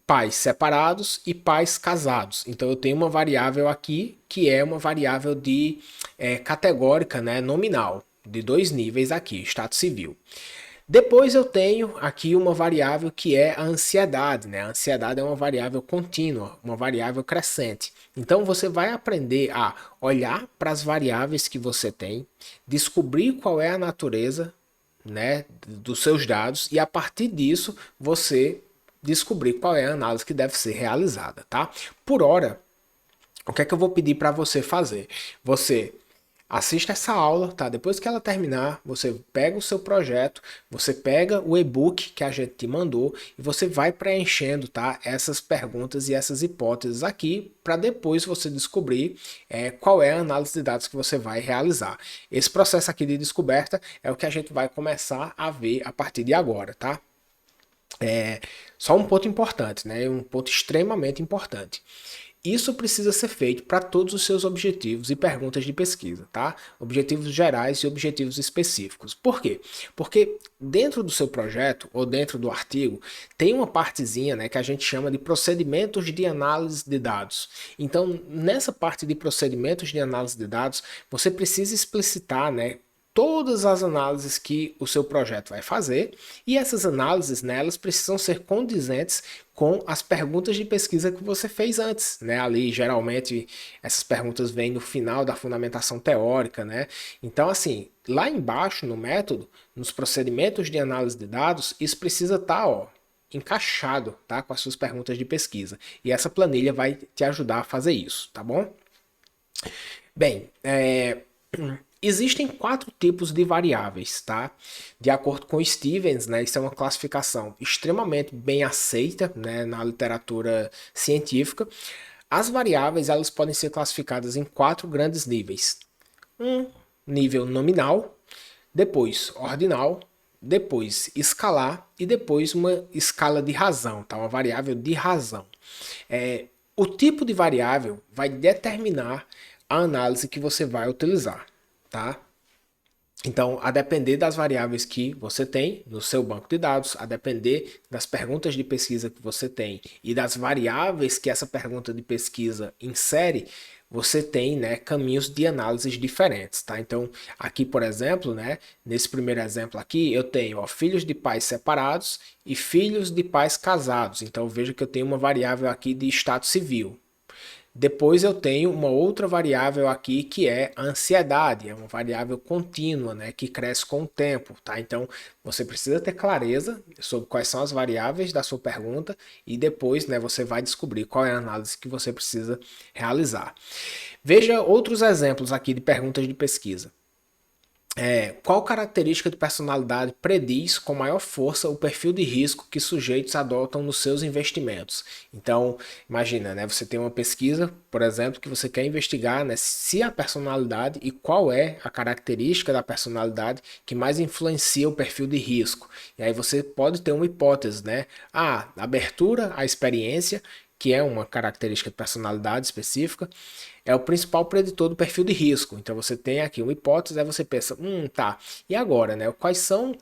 S1: pais separados e pais casados. Então eu tenho uma variável aqui que é uma variável de categórica, né, nominal, de dois níveis aqui, estado civil. Depois eu tenho aqui uma variável que é a ansiedade, né? A ansiedade é uma variável contínua, uma variável crescente. Então você vai aprender a olhar para as variáveis que você tem, descobrir qual é a natureza, né, dos seus dados e a partir disso você descobrir qual é a análise que deve ser realizada, tá? Por hora, o que é que eu vou pedir para você fazer? Você assista essa aula, tá? Depois que ela terminar, você pega o seu projeto, você pega o e-book que a gente te mandou e você vai preenchendo, tá? Essas perguntas e essas hipóteses aqui para depois você descobrir qual é a análise de dados que você vai realizar. Esse processo aqui de descoberta é o que a gente vai começar a ver a partir de agora, tá? Só um ponto importante, né? Um ponto extremamente importante. Isso precisa ser feito para todos os seus objetivos e perguntas de pesquisa, tá? Objetivos gerais e objetivos específicos. Por quê? Porque dentro do seu projeto ou dentro do artigo tem uma partezinha, né, que a gente chama de procedimentos de análise de dados. Então, nessa parte de procedimentos de análise de dados, você precisa explicitar, né, todas as análises que o seu projeto vai fazer e essas análises, né, elas precisam ser condizentes com as perguntas de pesquisa que você fez antes, né? Ali geralmente essas perguntas vêm no final da fundamentação teórica, né? Então assim, lá embaixo no método, nos procedimentos de análise de dados, isso precisa estar, ó, encaixado, tá, com as suas perguntas de pesquisa. E essa planilha vai te ajudar a fazer isso, tá bom? Bem, existem quatro tipos de variáveis, tá? De acordo com Stevens, né, isso é uma classificação extremamente bem aceita, né, na literatura científica. As variáveis elas podem ser classificadas em quatro grandes níveis. Um nível nominal, depois ordinal, depois escalar e depois uma escala de razão, tá? Uma variável de razão. O tipo de variável vai determinar a análise que você vai utilizar, tá? Então, a depender das variáveis que você tem no seu banco de dados, a depender das perguntas de pesquisa que você tem e das variáveis que essa pergunta de pesquisa insere, você tem, né, caminhos de análises diferentes, tá? Então, aqui, por exemplo, né, nesse primeiro exemplo aqui, eu tenho, ó, filhos de pais separados e filhos de pais casados. Então, veja que eu tenho uma variável aqui de estado civil. Depois eu tenho uma outra variável aqui que é a ansiedade, é uma variável contínua, né, que cresce com o tempo, tá? Então você precisa ter clareza sobre quais são as variáveis da sua pergunta e depois, né, você vai descobrir qual é a análise que você precisa realizar. Veja outros exemplos aqui de perguntas de pesquisa. Qual característica de personalidade prediz com maior força o perfil de risco que sujeitos adotam nos seus investimentos? Então, imagina, né? Você tem uma pesquisa, por exemplo, que você quer investigar, né, se a personalidade e qual é a característica da personalidade que mais influencia o perfil de risco. E aí você pode ter uma hipótese, né? Abertura à experiência, que é uma característica de personalidade específica, é o principal preditor do perfil de risco. Então você tem aqui uma hipótese, aí você pensa, tá, e agora, né? Quais são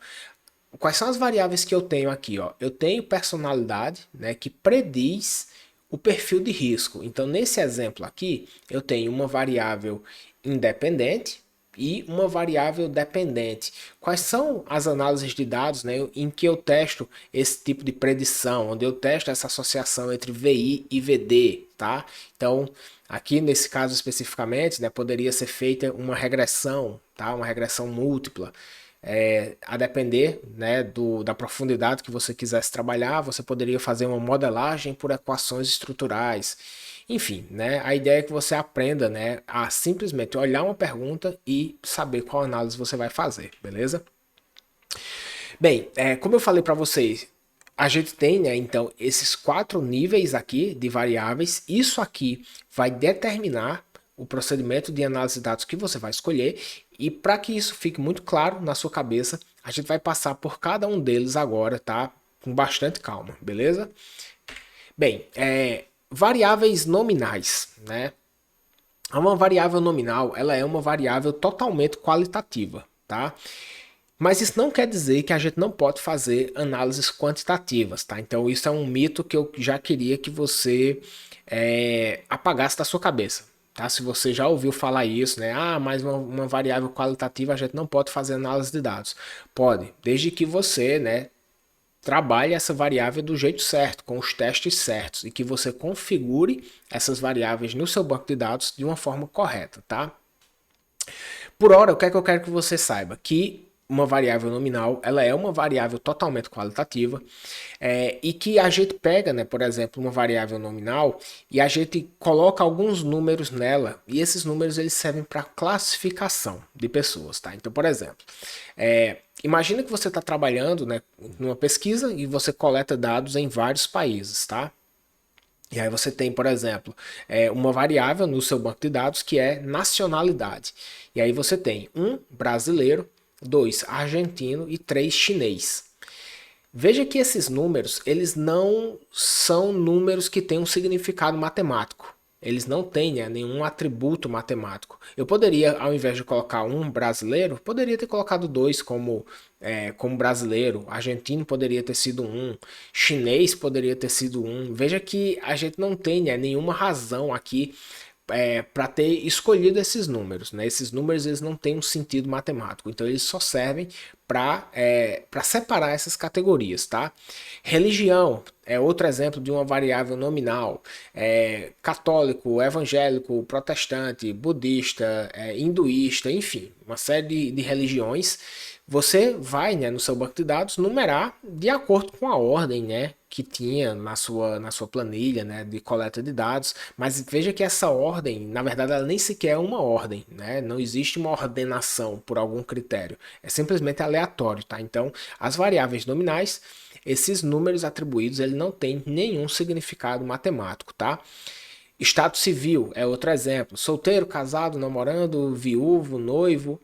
S1: as variáveis que eu tenho aqui, ó? Eu tenho personalidade, né, que prediz o perfil de risco. Então nesse exemplo aqui, eu tenho uma variável independente e uma variável dependente. Quais são as análises de dados, né, em que eu testo esse tipo de predição, onde eu testo essa associação entre VI e VD, tá? Então, aqui nesse caso especificamente, né, poderia ser feita uma regressão, tá? Uma regressão múltipla. A depender, né, da profundidade que você quisesse trabalhar, você poderia fazer uma modelagem por equações estruturais. Enfim, né, a ideia é que você aprenda, né, a simplesmente olhar uma pergunta e saber qual análise você vai fazer, beleza? Bem, como eu falei para vocês, a gente tem, né, então, esses quatro níveis aqui de variáveis. Isso aqui vai determinar o procedimento de análise de dados que você vai escolher. E para que isso fique muito claro na sua cabeça, a gente vai passar por cada um deles agora, tá? Com bastante calma, beleza? Bem, variáveis nominais, né? Uma variável nominal, ela é uma variável totalmente qualitativa, tá? Mas isso não quer dizer que a gente não pode fazer análises quantitativas, tá? Então isso é um mito que eu já queria que você apagasse da sua cabeça, tá? Se você já ouviu falar isso, né? Ah, mas uma variável qualitativa a gente não pode fazer análise de dados. Pode, desde que você, né, trabalhe essa variável do jeito certo, com os testes certos, e que você configure essas variáveis no seu banco de dados de uma forma correta, tá? Por hora, o que é que eu quero que você saiba? Que uma variável nominal, ela é uma variável totalmente qualitativa, e que a gente pega, né, por exemplo, uma variável nominal e a gente coloca alguns números nela, e esses números eles servem para classificação de pessoas, tá? Então, por exemplo, imagina que você está trabalhando, né, numa pesquisa e você coleta dados em vários países, tá? E aí você tem, por exemplo, uma variável no seu banco de dados que é nacionalidade. E aí você tem um brasileiro, dois argentino e três chinês. Veja que esses números, eles não são números que têm um significado matemático. Eles não têm, né, nenhum atributo matemático. Eu poderia, ao invés de colocar um brasileiro, poderia ter colocado dois como brasileiro. Argentino poderia ter sido um. Chinês poderia ter sido um. Veja que a gente não tem, né, nenhuma razão aqui para ter escolhido esses números, né? Esses números eles não têm um sentido matemático, então eles só servem para separar essas categorias, tá? Religião é outro exemplo de uma variável nominal. Católico, evangélico, protestante, budista, hinduísta, enfim, uma série de religiões. Você vai, né, no seu banco de dados numerar de acordo com a ordem, né, que tinha na sua planilha, né, de coleta de dados, mas veja que essa ordem, na verdade, ela nem sequer é uma ordem, né, não existe uma ordenação por algum critério, é simplesmente aleatório, tá? Então, as variáveis nominais, esses números atribuídos, ele não tem nenhum significado matemático, tá? Estado civil é outro exemplo, solteiro, casado, namorando, viúvo, noivo,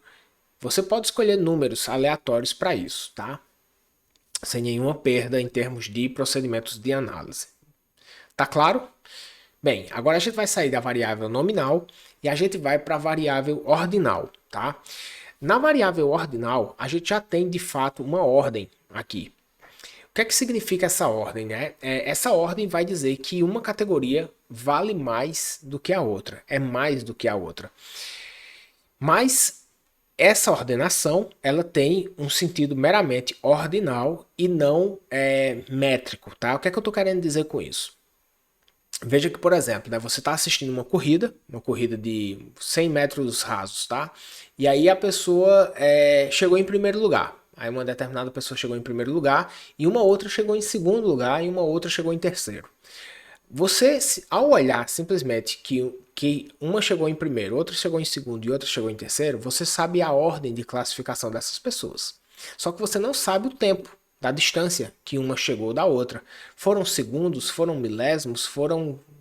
S1: você pode escolher números aleatórios para isso, tá? Sem nenhuma perda em termos de procedimentos de análise. Tá claro? Bem, agora a gente vai sair da variável nominal e a gente vai para a variável ordinal, tá? Na variável ordinal, a gente já tem de fato uma ordem aqui. O que é que significa essa ordem, né? Essa ordem vai dizer que uma categoria vale mais do que a outra, é mais do que a outra. Mas essa ordenação ela tem um sentido meramente ordinal e não métrico, tá? O que é que eu estou querendo dizer com isso? Veja que, por exemplo, né, você está assistindo uma corrida de 100 metros rasos, tá? E aí a pessoa chegou em primeiro lugar. Aí uma determinada pessoa chegou em primeiro lugar e uma outra chegou em segundo lugar e uma outra chegou em terceiro. Você, ao olhar simplesmente que uma chegou em primeiro, outra chegou em segundo e outra chegou em terceiro, você sabe a ordem de classificação dessas pessoas. Só que você não sabe o tempo da distância que uma chegou da outra. Foram segundos, foram milésimos,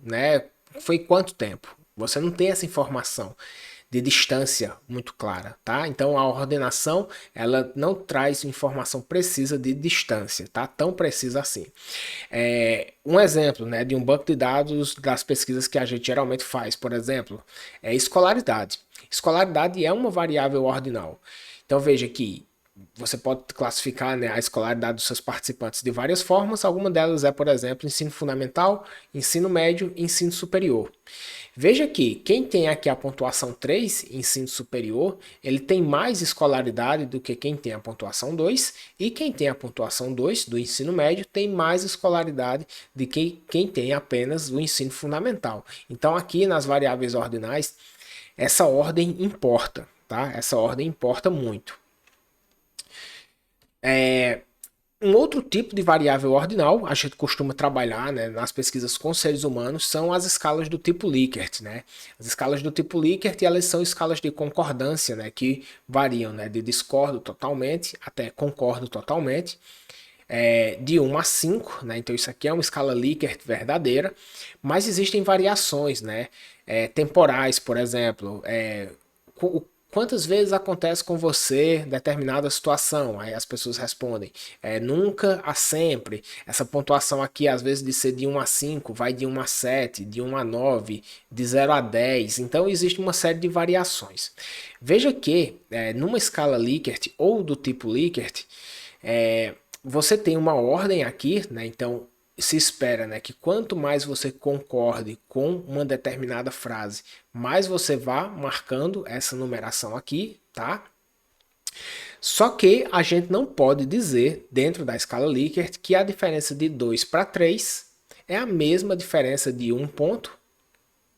S1: né, foi quanto tempo? Você não tem essa informação de distância muito clara, tá? Então a ordenação ela não traz informação precisa de distância, tá? Tão precisa assim. Um exemplo, né, de um banco de dados das pesquisas que a gente geralmente faz, por exemplo, é escolaridade. Escolaridade é uma variável ordinal. Então veja que você pode classificar, né, a escolaridade dos seus participantes de várias formas. Alguma delas é, por exemplo, ensino fundamental, ensino médio e ensino superior. Veja que quem tem aqui a pontuação 3, ensino superior, ele tem mais escolaridade do que quem tem a pontuação 2, e quem tem a pontuação 2 do ensino médio tem mais escolaridade do que quem tem apenas o ensino fundamental. Então aqui nas variáveis ordinais, essa ordem importa, tá? Essa ordem importa muito. Um outro tipo de variável ordinal, a gente costuma trabalhar, né, nas pesquisas com seres humanos, são as escalas do tipo Likert, né? As escalas do tipo Likert, elas são escalas de concordância, né, que variam, né, de discordo totalmente até concordo totalmente, de 1 a 5, né? Então isso aqui é uma escala Likert verdadeira, mas existem variações, né, temporais, por exemplo, Quantas vezes acontece com você determinada situação? Aí as pessoas respondem, nunca a sempre. Essa pontuação aqui, às vezes de ser de 1 a 5, vai de 1 a 7, de 1 a 9, de 0 a 10. Então existe uma série de variações. Veja que numa escala Likert ou do tipo Likert, você tem uma ordem aqui, né? Então se espera, né, que quanto mais você concorde com uma determinada frase, mais você vá marcando essa numeração aqui, tá? Só que a gente não pode dizer, dentro da escala Likert, que a diferença de 2 para 3 é a mesma diferença de 1 ponto,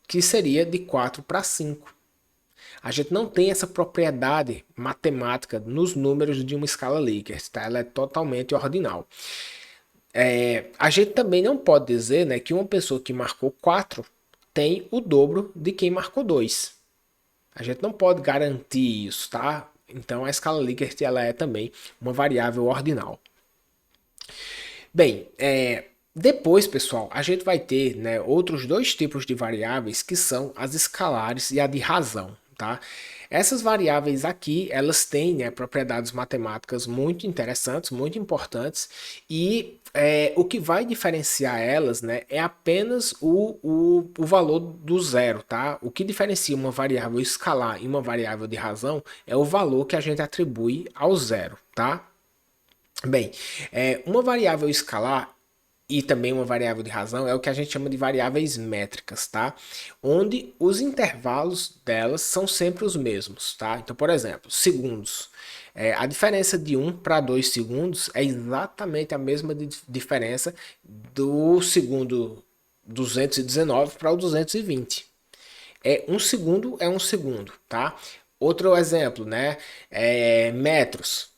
S1: que seria de 4 para 5. A gente não tem essa propriedade matemática nos números de uma escala Likert, tá? Ela é totalmente ordinal. A gente também não pode dizer, né, que uma pessoa que marcou 4 tem o dobro de quem marcou 2. A gente não pode garantir isso, tá? Então a escala Likert ela é também uma variável ordinal. Bem, depois, pessoal, a gente vai ter, né, outros dois tipos de variáveis que são as escalares e a de razão, tá? Essas variáveis aqui, elas têm, né, propriedades matemáticas muito interessantes, muito importantes, e o que vai diferenciar elas, né, é apenas o valor do zero, tá? O que diferencia uma variável escalar e uma variável de razão é o valor que a gente atribui ao zero, tá? Bem, uma variável escalar e também uma variável de razão é o que a gente chama de variáveis métricas, tá? Onde os intervalos delas são sempre os mesmos, tá? Então, por exemplo, segundos. A diferença de 1 para 2 segundos é exatamente a mesma diferença do segundo 219 para o 220. É um segundo, tá? Outro exemplo, né? Metros.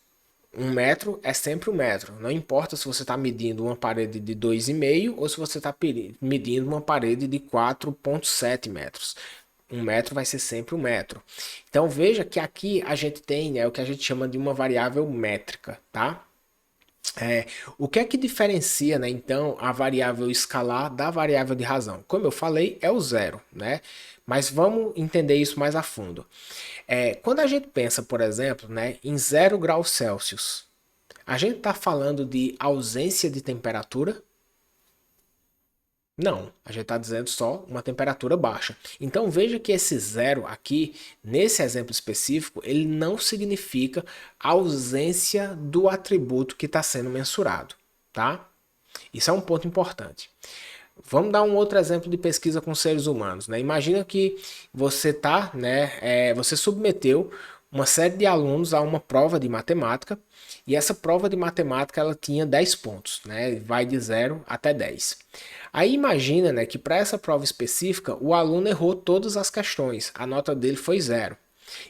S1: Um metro é sempre um metro. Não importa se você está medindo uma parede de 2,5 ou se você está medindo uma parede de 4,7 metros. Um metro vai ser sempre um metro. Então veja que aqui a gente tem, né, o que a gente chama de uma variável métrica, tá? O que é que diferencia, né, então, a variável escalar da variável de razão? Como eu falei, é o zero, né? Mas vamos entender isso mais a fundo. Quando a gente pensa, por exemplo, né, em 0 graus Celsius, a gente está falando de ausência de temperatura? Não, a gente está dizendo só uma temperatura baixa. Então veja que esse zero aqui, nesse exemplo específico, ele não significa ausência do atributo que está sendo mensurado, tá? Isso é um ponto importante. Vamos dar um outro exemplo de pesquisa com seres humanos, né? Imagina que você você submeteu uma série de alunos a uma prova de matemática e essa prova de matemática ela tinha 10 pontos, né? Vai de 0 até 10. Aí imagina, né, que para essa prova específica o aluno errou todas as questões, a nota dele foi 0.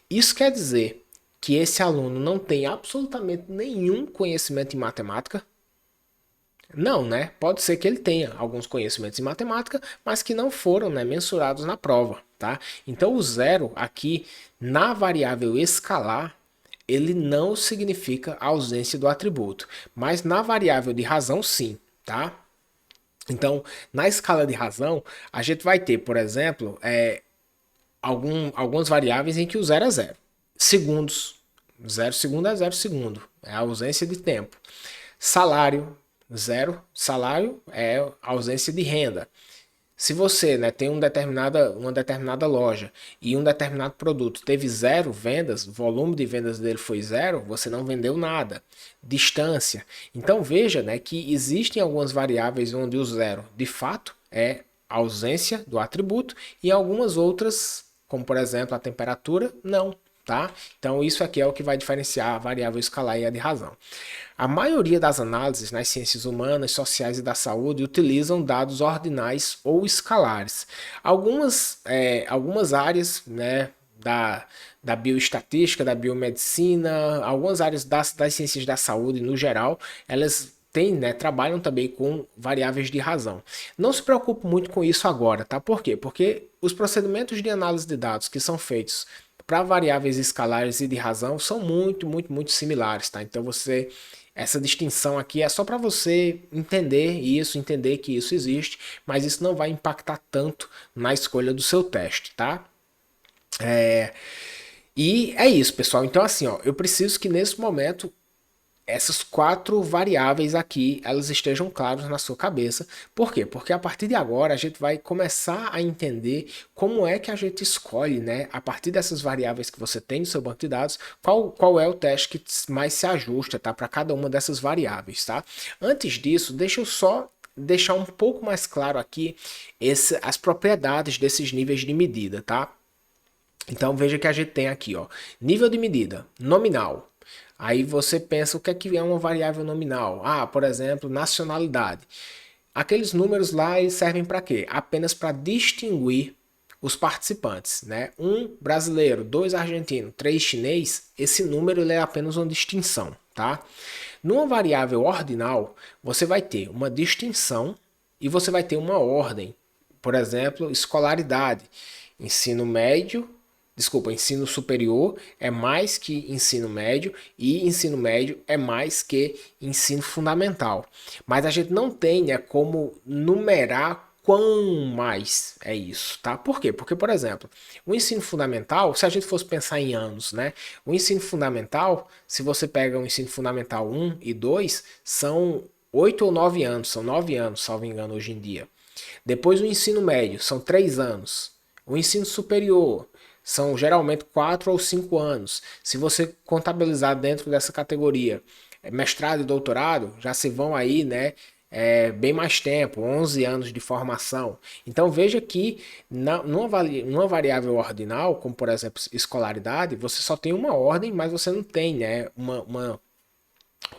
S1: Isso quer dizer que esse aluno não tem absolutamente nenhum conhecimento em matemática? Não, né? Pode ser que ele tenha alguns conhecimentos em matemática, mas que não foram, né, mensurados na prova, tá? Então o zero aqui na variável escalar, ele não significa a ausência do atributo, mas na variável de razão sim, tá? Então, na escala de razão, a gente vai ter, por exemplo, algumas variáveis em que o zero é zero. Segundos, 0 segundo é 0 segundo, é a ausência de tempo. Salário, zero salário é ausência de renda. Se você, né, tem uma determinada loja e um determinado produto teve 0 vendas, o volume de vendas dele foi 0, você não vendeu nada. Distância. Então veja, né, que existem algumas variáveis onde o zero de fato é ausência do atributo e algumas outras, como por exemplo a temperatura, não. Tá? Então isso aqui é o que vai diferenciar a variável escalar e a de razão. A maioria das análises nas ciências humanas, sociais e da saúde utilizam dados ordinais ou escalares. Algumas áreas, né, da bioestatística, da biomedicina, algumas áreas das ciências da saúde no geral, elas trabalham também com variáveis de razão. Não se preocupe muito com isso agora, tá? Por quê? Porque os procedimentos de análise de dados que são feitos para variáveis escalares e de razão são muito similares, tá? Então essa distinção aqui é só para você entender que isso existe, mas isso não vai impactar tanto na escolha do seu teste, tá? E é isso, pessoal. Então, assim, ó, eu preciso que nesse momento essas quatro variáveis aqui, elas estejam claras na sua cabeça. Por quê? Porque a partir de agora a gente vai começar a entender como é que a gente escolhe, né? A partir dessas variáveis que você tem no seu banco de dados, qual é o teste que mais se ajusta, tá? Para cada uma dessas variáveis, tá? Antes disso, deixa eu só deixar um pouco mais claro aqui as propriedades desses níveis de medida, tá? Então veja que a gente tem aqui, ó, nível de medida nominal. Aí você pensa o que é uma variável nominal? Ah, por exemplo, nacionalidade. Aqueles números lá eles servem para quê? Apenas para distinguir os participantes, né? Um brasileiro, dois argentinos, três chinês. Esse número ele é apenas uma distinção, tá? Numa variável ordinal, você vai ter uma distinção e você vai ter uma ordem. Por exemplo, escolaridade, ensino médio, desculpa, ensino superior é mais que ensino médio e ensino médio é mais que ensino fundamental. Mas a gente não tem, né, como numerar quão mais é isso, tá? Por quê? Porque, por exemplo, o ensino fundamental, se a gente fosse pensar em anos, né? O ensino fundamental, se você pega o ensino fundamental um e 2 são 8 ou 9 anos, são 9 anos, salvo engano, hoje em dia. Depois o ensino médio, são 3 anos. O ensino superior, são geralmente 4 ou 5 anos. Se você contabilizar dentro dessa categoria mestrado e doutorado, já se vão aí, né? Bem mais tempo, 11 anos de formação. Então veja que numa variável ordinal, como por exemplo escolaridade, você só tem uma ordem, mas você não tem, né, como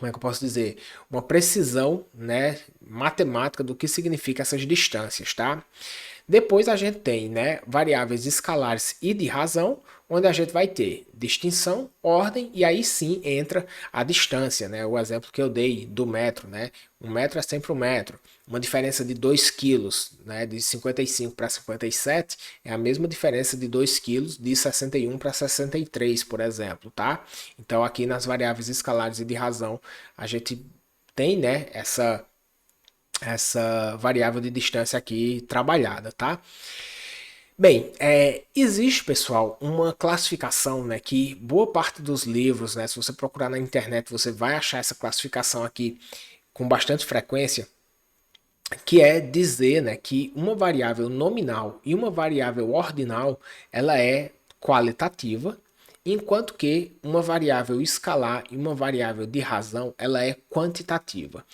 S1: é que eu posso dizer, uma precisão, né, matemática do que significa essas distâncias, tá? Depois a gente tem, né, variáveis escalares e de razão, onde a gente vai ter distinção, ordem e aí sim entra a distância, né? O exemplo que eu dei do metro, né? Um metro é sempre um metro. Uma diferença de 2 quilos, né, de 55 para 57 é a mesma diferença de 2 quilos de 61 para 63, por exemplo, tá? Então aqui nas variáveis escalares e de razão a gente tem, né, essa variável de distância aqui trabalhada, tá? Bem, existe, pessoal, uma classificação, né, que boa parte dos livros, né, se você procurar na internet, você vai achar essa classificação aqui com bastante frequência, que é dizer, né, que uma variável nominal e uma variável ordinal, ela é qualitativa, enquanto que uma variável escalar e uma variável de razão, ela é quantitativa.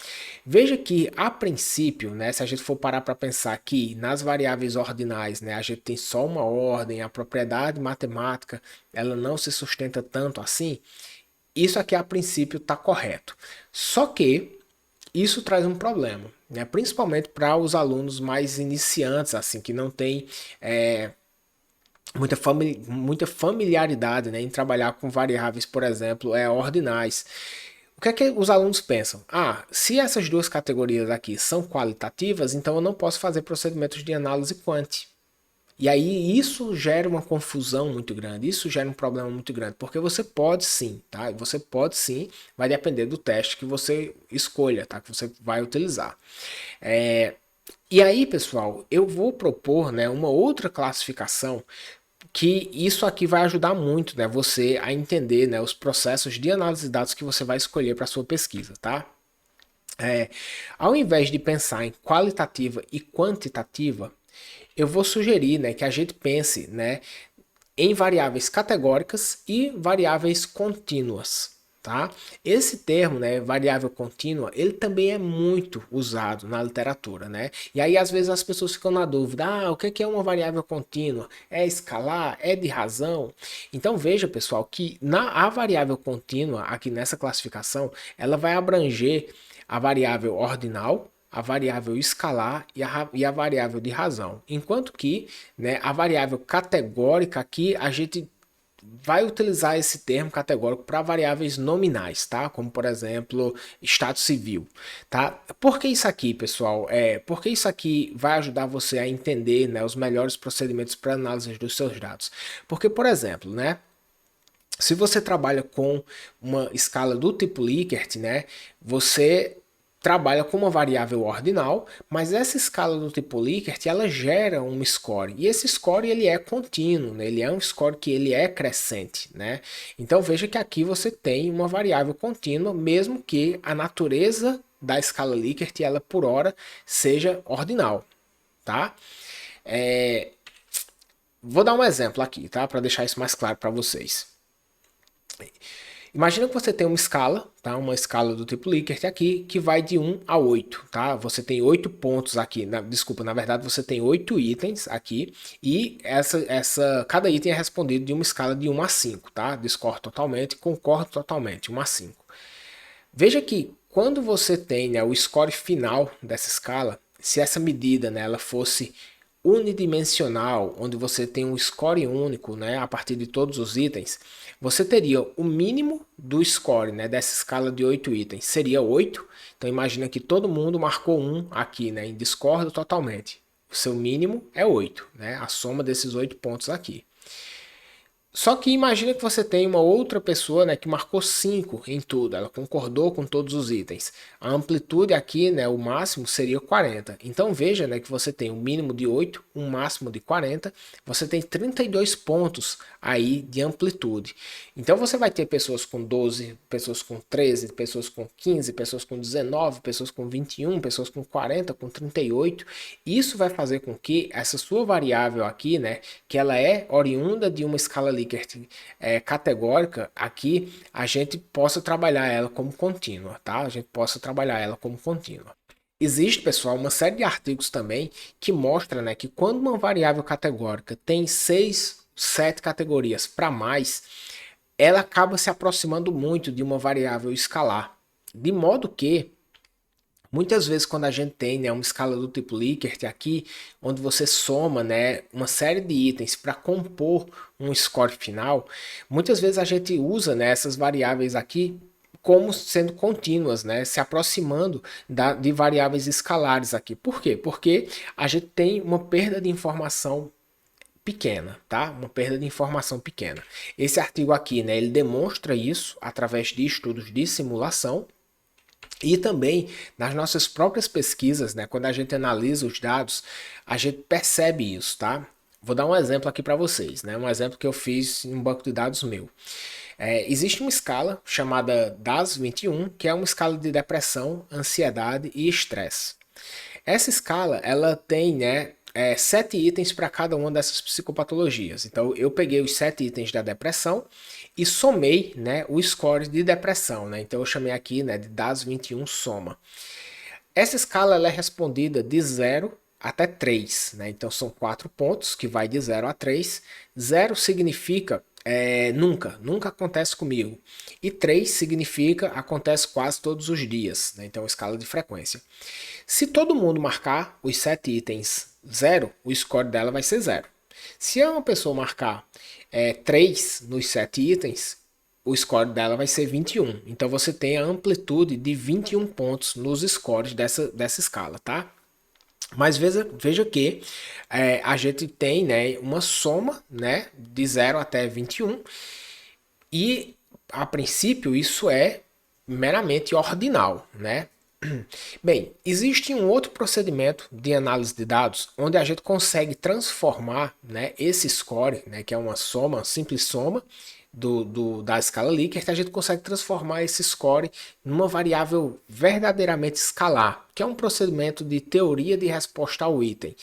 S1: Veja que a princípio, né, se a gente for parar para pensar que nas variáveis ordinais, né, a gente tem só uma ordem, a propriedade matemática, ela não se sustenta tanto assim, isso aqui a princípio está correto. Só que isso traz um problema, né? Principalmente para os alunos mais iniciantes, assim, que não têm muita familiaridade, né, em trabalhar com variáveis, por exemplo, ordinais. O que é que os alunos pensam? Ah, se essas duas categorias aqui são qualitativas, então eu não posso fazer procedimentos de análise quant. E aí isso gera uma confusão muito grande, isso gera um problema muito grande, porque você pode sim, tá? Você pode sim, vai depender do teste que você escolha, tá? Que você vai utilizar. E aí, pessoal, eu vou propor, né, uma outra classificação que isso aqui vai ajudar muito, né, você a entender, né, os processos de análise de dados que você vai escolher para sua pesquisa, tá? Ao invés de pensar em qualitativa e quantitativa, eu vou sugerir, né, que a gente pense, né, em variáveis categóricas e variáveis contínuas, tá? Esse termo, né, variável contínua, ele também é muito usado na literatura, né? E aí às vezes as pessoas ficam na dúvida, o que é uma variável contínua? É escalar? É de razão? Então veja, pessoal, que a variável contínua aqui nessa classificação, ela vai abranger a variável ordinal, a variável escalar e a variável de razão. Enquanto que, né, a variável categórica aqui a gente vai utilizar esse termo categórico para variáveis nominais, tá? Como por exemplo, estado civil, tá? Por que isso aqui, pessoal? Porque isso aqui vai ajudar você a entender, né, os melhores procedimentos para análise dos seus dados. Porque, por exemplo, né, se você trabalha com uma escala do tipo Likert, né, você trabalha com uma variável ordinal, mas essa escala do tipo Likert, ela gera um score, e esse score ele é contínuo, né? Ele é um score que ele é crescente, né? Então veja que aqui você tem uma variável contínua, mesmo que a natureza da escala Likert, ela por hora seja ordinal, tá? Vou dar um exemplo aqui, tá? Para deixar isso mais claro para vocês. Imagina que você tem uma escala, tá? Uma escala do tipo Likert aqui, que vai de 1 a 8, tá? Você tem 8 pontos aqui, desculpa, na verdade você tem 8 itens aqui, e cada item é respondido de uma escala de 1 a 5, tá? Discordo totalmente, concordo totalmente, 1 a 5. Veja que quando você tem, né, o score final dessa escala, se essa medida, né, ela fosse unidimensional, onde você tem um score único, né, a partir de todos os itens, você teria o mínimo do score, né, dessa escala de 8 itens, seria 8. Então imagina que todo mundo marcou 1 aqui, né, em discordo totalmente. O seu mínimo é 8, né, a soma desses 8 pontos aqui. Só que imagina que você tem uma outra pessoa, né, que marcou 5 em tudo, ela concordou com todos os itens. A amplitude aqui, né, o máximo seria 40. Então veja, né, que você tem um mínimo de 8, um máximo de 40, você tem 32 pontos aí de amplitude. Então você vai ter pessoas com 12, pessoas com 13, pessoas com 15, pessoas com 19, pessoas com 21, pessoas com 40, com 38. Isso vai fazer com que essa sua variável aqui, né, que ela é oriunda de uma escala Likert categórica, aqui a gente possa trabalhar ela como contínua, tá? A gente possa trabalhar ela como contínua. Existe, pessoal, uma série de artigos também que mostra, né, que quando uma variável categórica tem 6, 7 categorias para mais, ela acaba se aproximando muito de uma variável escalar. De modo que muitas vezes quando a gente tem, né, uma escala do tipo Likert aqui, onde você soma, né, uma série de itens para compor um score final, muitas vezes a gente usa, né, essas variáveis aqui como sendo contínuas, né, se aproximando de variáveis escalares aqui. Por quê? Porque a gente tem uma perda de informação pequena, tá? Uma perda de informação pequena. Esse artigo aqui, né, ele demonstra isso através de estudos de simulação. E também nas nossas próprias pesquisas, né, quando a gente analisa os dados, a gente percebe isso, tá? Vou dar um exemplo aqui para vocês, né? Um exemplo que eu fiz em um banco de dados meu. Existe uma escala chamada DAS-21, que é uma escala de depressão, ansiedade e estresse. Essa escala, ela tem, né, 7 itens para cada uma dessas psicopatologias. Então, eu peguei os 7 itens da depressão e somei, né, o score de depressão, né? Então, eu chamei aqui, né, de DAS-21 soma. Essa escala ela é respondida de 0 até 3, né? Então, são 4 pontos, que vai de 0 a 3. 0 significa nunca, nunca acontece comigo. E 3 significa acontece quase todos os dias, né? Então, escala de frequência. Se todo mundo marcar os 7 itens 0, o score dela vai ser 0. Se uma pessoa marcar 3 nos 7 itens, o score dela vai ser 21. Então você tem a amplitude de 21 pontos nos scores dessa escala, tá? Mas veja que a gente tem, né, uma soma, né, de 0 até 21 e a princípio isso é meramente ordinal, né? Bem, existe um outro procedimento de análise de dados onde a gente consegue transformar, né, esse score, né, que é uma soma, uma simples soma da escala Likert, a gente consegue transformar esse score numa variável verdadeiramente escalar, que é um procedimento de teoria de resposta ao item.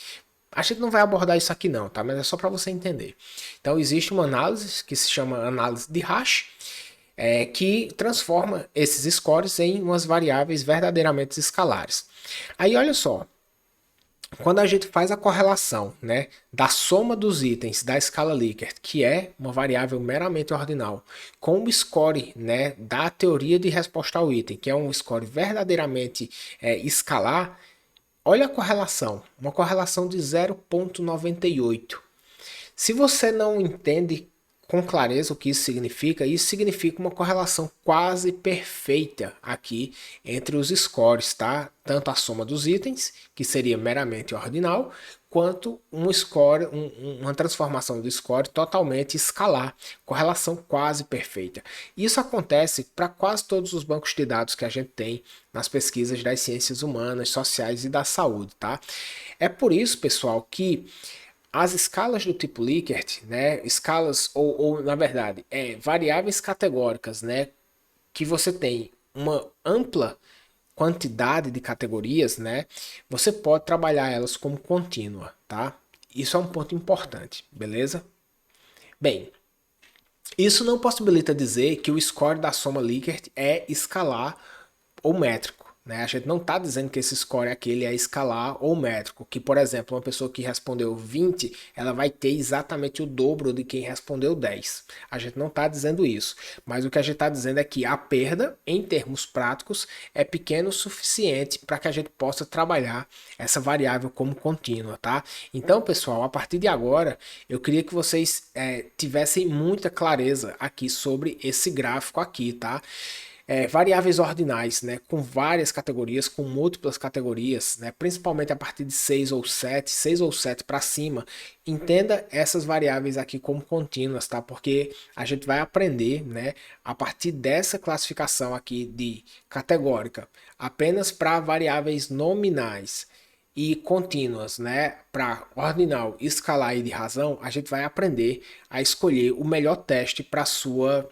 S1: A gente não vai abordar isso aqui não, tá? Mas é só para você entender. Então existe uma análise que se chama análise de hash, que transforma esses scores em umas variáveis verdadeiramente escalares. Aí olha só, quando a gente faz a correlação, né, da soma dos itens da escala Likert, que é uma variável meramente ordinal, com o score, né, da teoria de resposta ao item, que é um score verdadeiramente escalar, olha a correlação, uma correlação de 0,98. Se você não entende com clareza o que isso significa. Isso significa uma correlação quase perfeita aqui entre os scores, tá? Tanto a soma dos itens, que seria meramente ordinal, quanto um score, uma transformação do score totalmente escalar, correlação quase perfeita. Isso acontece para quase todos os bancos de dados que a gente tem nas pesquisas das ciências humanas, sociais e da saúde, tá? É por isso, pessoal, que as escalas do tipo Likert, né, escalas ou na verdade, variáveis categóricas, né, que você tem uma ampla quantidade de categorias, né, você pode trabalhar elas como contínua, tá? Isso é um ponto importante, beleza? Bem, isso não possibilita dizer que o score da soma Likert é escalar ou métrico. Né? A gente não está dizendo que esse score aquele é escalar ou métrico. Que, por exemplo, uma pessoa que respondeu 20, ela vai ter exatamente o dobro de quem respondeu 10. A gente não está dizendo isso. Mas o que a gente está dizendo é que a perda, em termos práticos, é pequeno o suficiente para que a gente possa trabalhar essa variável como contínua. Tá? Então, pessoal, a partir de agora, eu queria que vocês tivessem muita clareza aqui sobre esse gráfico aqui, tá? Variáveis ordinais, né, com várias categorias, com múltiplas categorias, né, principalmente a partir de 6 ou 7 para cima. Entenda essas variáveis aqui como contínuas, tá? Porque a gente vai aprender, né, a partir dessa classificação aqui de categórica, apenas para variáveis nominais e contínuas, né, para ordinal, escalar e de razão, a gente vai aprender a escolher o melhor teste para sua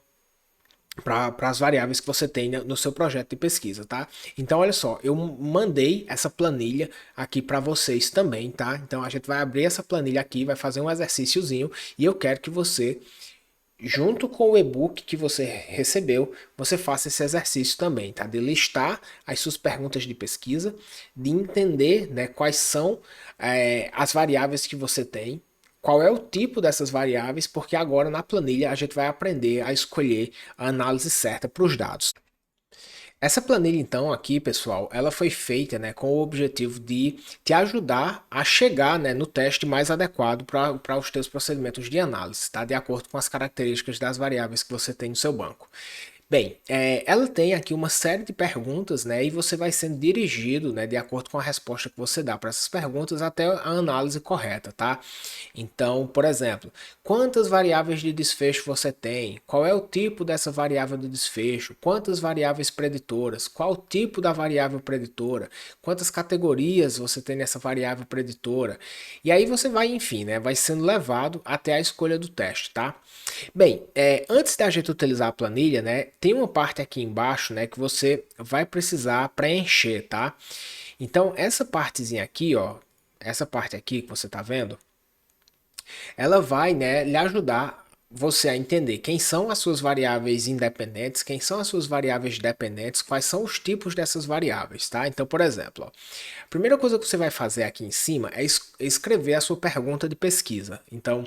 S1: para as variáveis que você tem no seu projeto de pesquisa, tá? Então, olha só, eu mandei essa planilha aqui para vocês também, tá? Então, a gente vai abrir essa planilha aqui, vai fazer um exercíciozinho e eu quero que você, junto com o e-book que você recebeu, você faça esse exercício também, tá? De listar as suas perguntas de pesquisa, de entender, né, quais são as variáveis que você tem, qual é o tipo dessas variáveis, porque agora na planilha a gente vai aprender a escolher a análise certa para os dados. Essa planilha, então, aqui, pessoal, ela foi feita, né, com o objetivo de te ajudar a chegar, né, no teste mais adequado para os teus procedimentos de análise, tá? De acordo com as características das variáveis que você tem no seu banco. Bem, ela tem aqui uma série de perguntas, né, e você vai sendo dirigido, né, de acordo com a resposta que você dá para essas perguntas até a análise correta, tá? Então, por exemplo, quantas variáveis de desfecho você tem? Qual é o tipo dessa variável de desfecho? Quantas variáveis preditoras? Qual o tipo da variável preditora? Quantas categorias você tem nessa variável preditora? E aí você vai, enfim, né, vai sendo levado até a escolha do teste, tá? Bem, antes da gente utilizar a planilha, né, tem uma parte aqui embaixo, né, que você vai precisar preencher, tá? Então, essa partezinha aqui, ó, essa parte aqui que você tá vendo, ela vai, né, lhe ajudar você a entender quem são as suas variáveis independentes, quem são as suas variáveis dependentes, quais são os tipos dessas variáveis, tá? Então, por exemplo, ó, a primeira coisa que você vai fazer aqui em cima é escrever a sua pergunta de pesquisa. Então,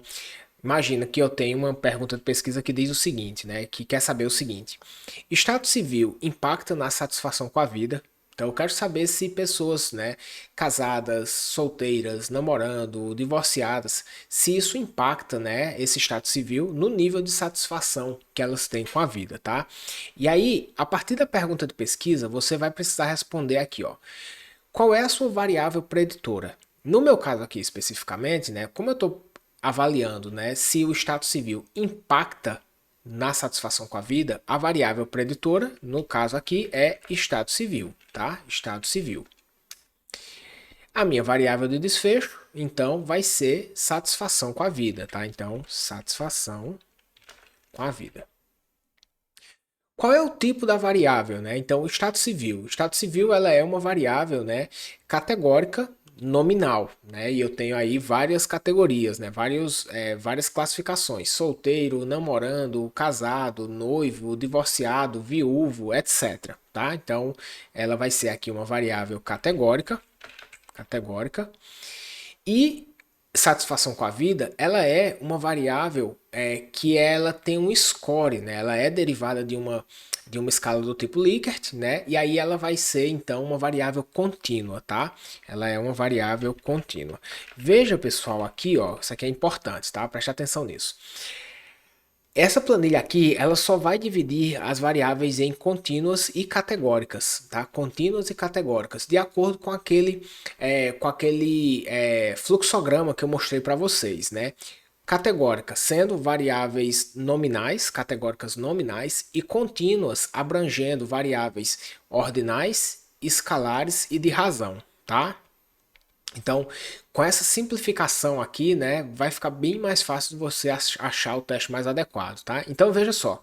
S1: imagina que eu tenho uma pergunta de pesquisa que diz o seguinte, né? Que quer saber o seguinte: Estado civil impacta na satisfação com a vida? Então eu quero saber se pessoas, né, casadas, solteiras, namorando, divorciadas, se isso impacta, né, esse estado civil no nível de satisfação que elas têm com a vida, tá? E aí, a partir da pergunta de pesquisa, você vai precisar responder aqui, ó. Qual é a sua variável preditora? No meu caso aqui especificamente, né, como eu estou avaliando, né, se o estado civil impacta na satisfação com a vida, a variável preditora, no caso aqui, é estado civil, tá? Estado civil. A minha variável de desfecho, então, vai ser satisfação com a vida, tá? Então, satisfação com a vida. Qual é o tipo da variável, né? Então, o estado civil. O estado civil, ela é uma variável, né, categórica nominal, né? E eu tenho aí várias categorias, né? Várias classificações: solteiro, namorando, casado, noivo, divorciado, viúvo, etc. Tá? Então, ela vai ser aqui uma variável categórica. E satisfação com a vida, ela é uma variável que ela tem um score, né? Ela é derivada de uma escala do tipo Likert, né? E aí ela vai ser então uma variável contínua, tá? Ela é uma variável contínua. Veja, pessoal, aqui, ó, isso aqui é importante, tá? Preste atenção nisso. Essa planilha aqui, ela só vai dividir as variáveis em contínuas e categóricas, tá? Contínuas e categóricas, de acordo com aquele fluxograma que eu mostrei para vocês, né? Categórica, sendo variáveis nominais, categóricas nominais, e contínuas, abrangendo variáveis ordinais, escalares e de razão, tá? Então, com essa simplificação aqui, né, vai ficar bem mais fácil de você achar o teste mais adequado, tá? Então, veja só,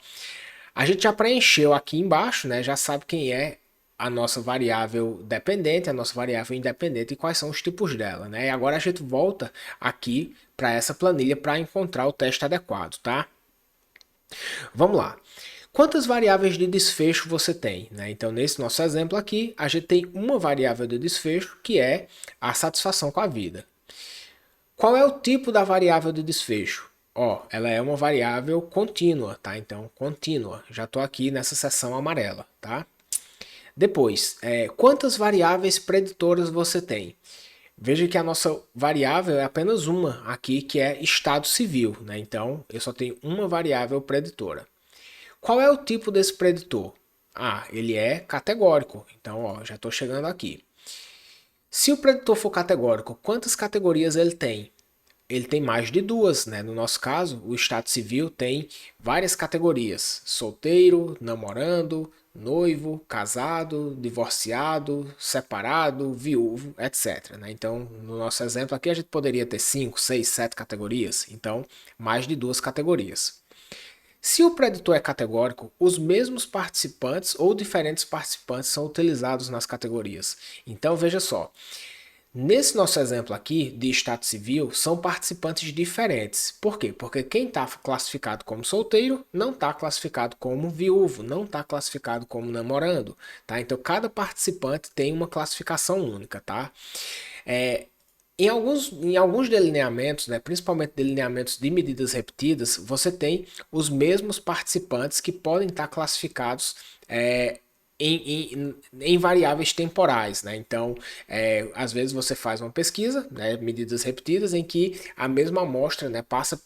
S1: a gente já preencheu aqui embaixo, né, já sabe quem é a nossa variável dependente, a nossa variável independente e quais são os tipos dela, né? E agora a gente volta aqui para essa planilha para encontrar o teste adequado, tá? Vamos lá. Quantas variáveis de desfecho você tem, né? Então, nesse nosso exemplo aqui, a gente tem uma variável de desfecho, que é a satisfação com a vida. Qual é o tipo da variável de desfecho? Ó, ela é uma variável contínua, tá? Então, contínua. Já estou aqui nessa seção amarela, tá? Depois, quantas variáveis preditoras você tem? Veja que a nossa variável é apenas uma aqui, que é estado civil, né? Então, eu só tenho uma variável preditora. Qual é o tipo desse preditor? Ah, ele é categórico. Então, ó, já estou chegando aqui. Se o preditor for categórico, quantas categorias ele tem? Ele tem mais de duas, né? No nosso caso, o estado civil tem várias categorias: solteiro, namorando, noivo, casado, divorciado, separado, viúvo, etc, né? Então, no nosso exemplo aqui, a gente poderia ter 5, 6, 7 categorias. Então, mais de duas categorias. Se o preditor é categórico, os mesmos participantes ou diferentes participantes são utilizados nas categorias. Então veja só, nesse nosso exemplo aqui de estado civil, são participantes diferentes. Por quê? Porque quem está classificado como solteiro não está classificado como viúvo, não está classificado como namorando, tá? Então cada participante tem uma classificação única, tá? Em alguns delineamentos, né, principalmente delineamentos de medidas repetidas, você tem os mesmos participantes que podem estar classificados em variáveis temporais, né? Então, às vezes você faz uma pesquisa, né, medidas repetidas, em que a mesma amostra, né, passa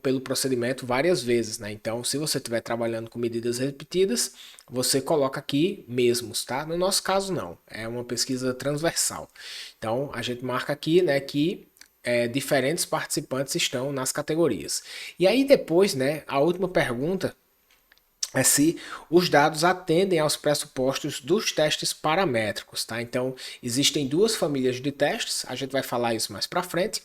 S1: pelo procedimento várias vezes, né? Então, se você estiver trabalhando com medidas repetidas, você coloca aqui mesmos, tá? No nosso caso, não. É uma pesquisa transversal. Então, a gente marca aqui, né, que diferentes participantes estão nas categorias. E aí depois, né, a última pergunta é se os dados atendem aos pressupostos dos testes paramétricos, tá? Então, existem duas famílias de testes, a gente vai falar isso mais para frente,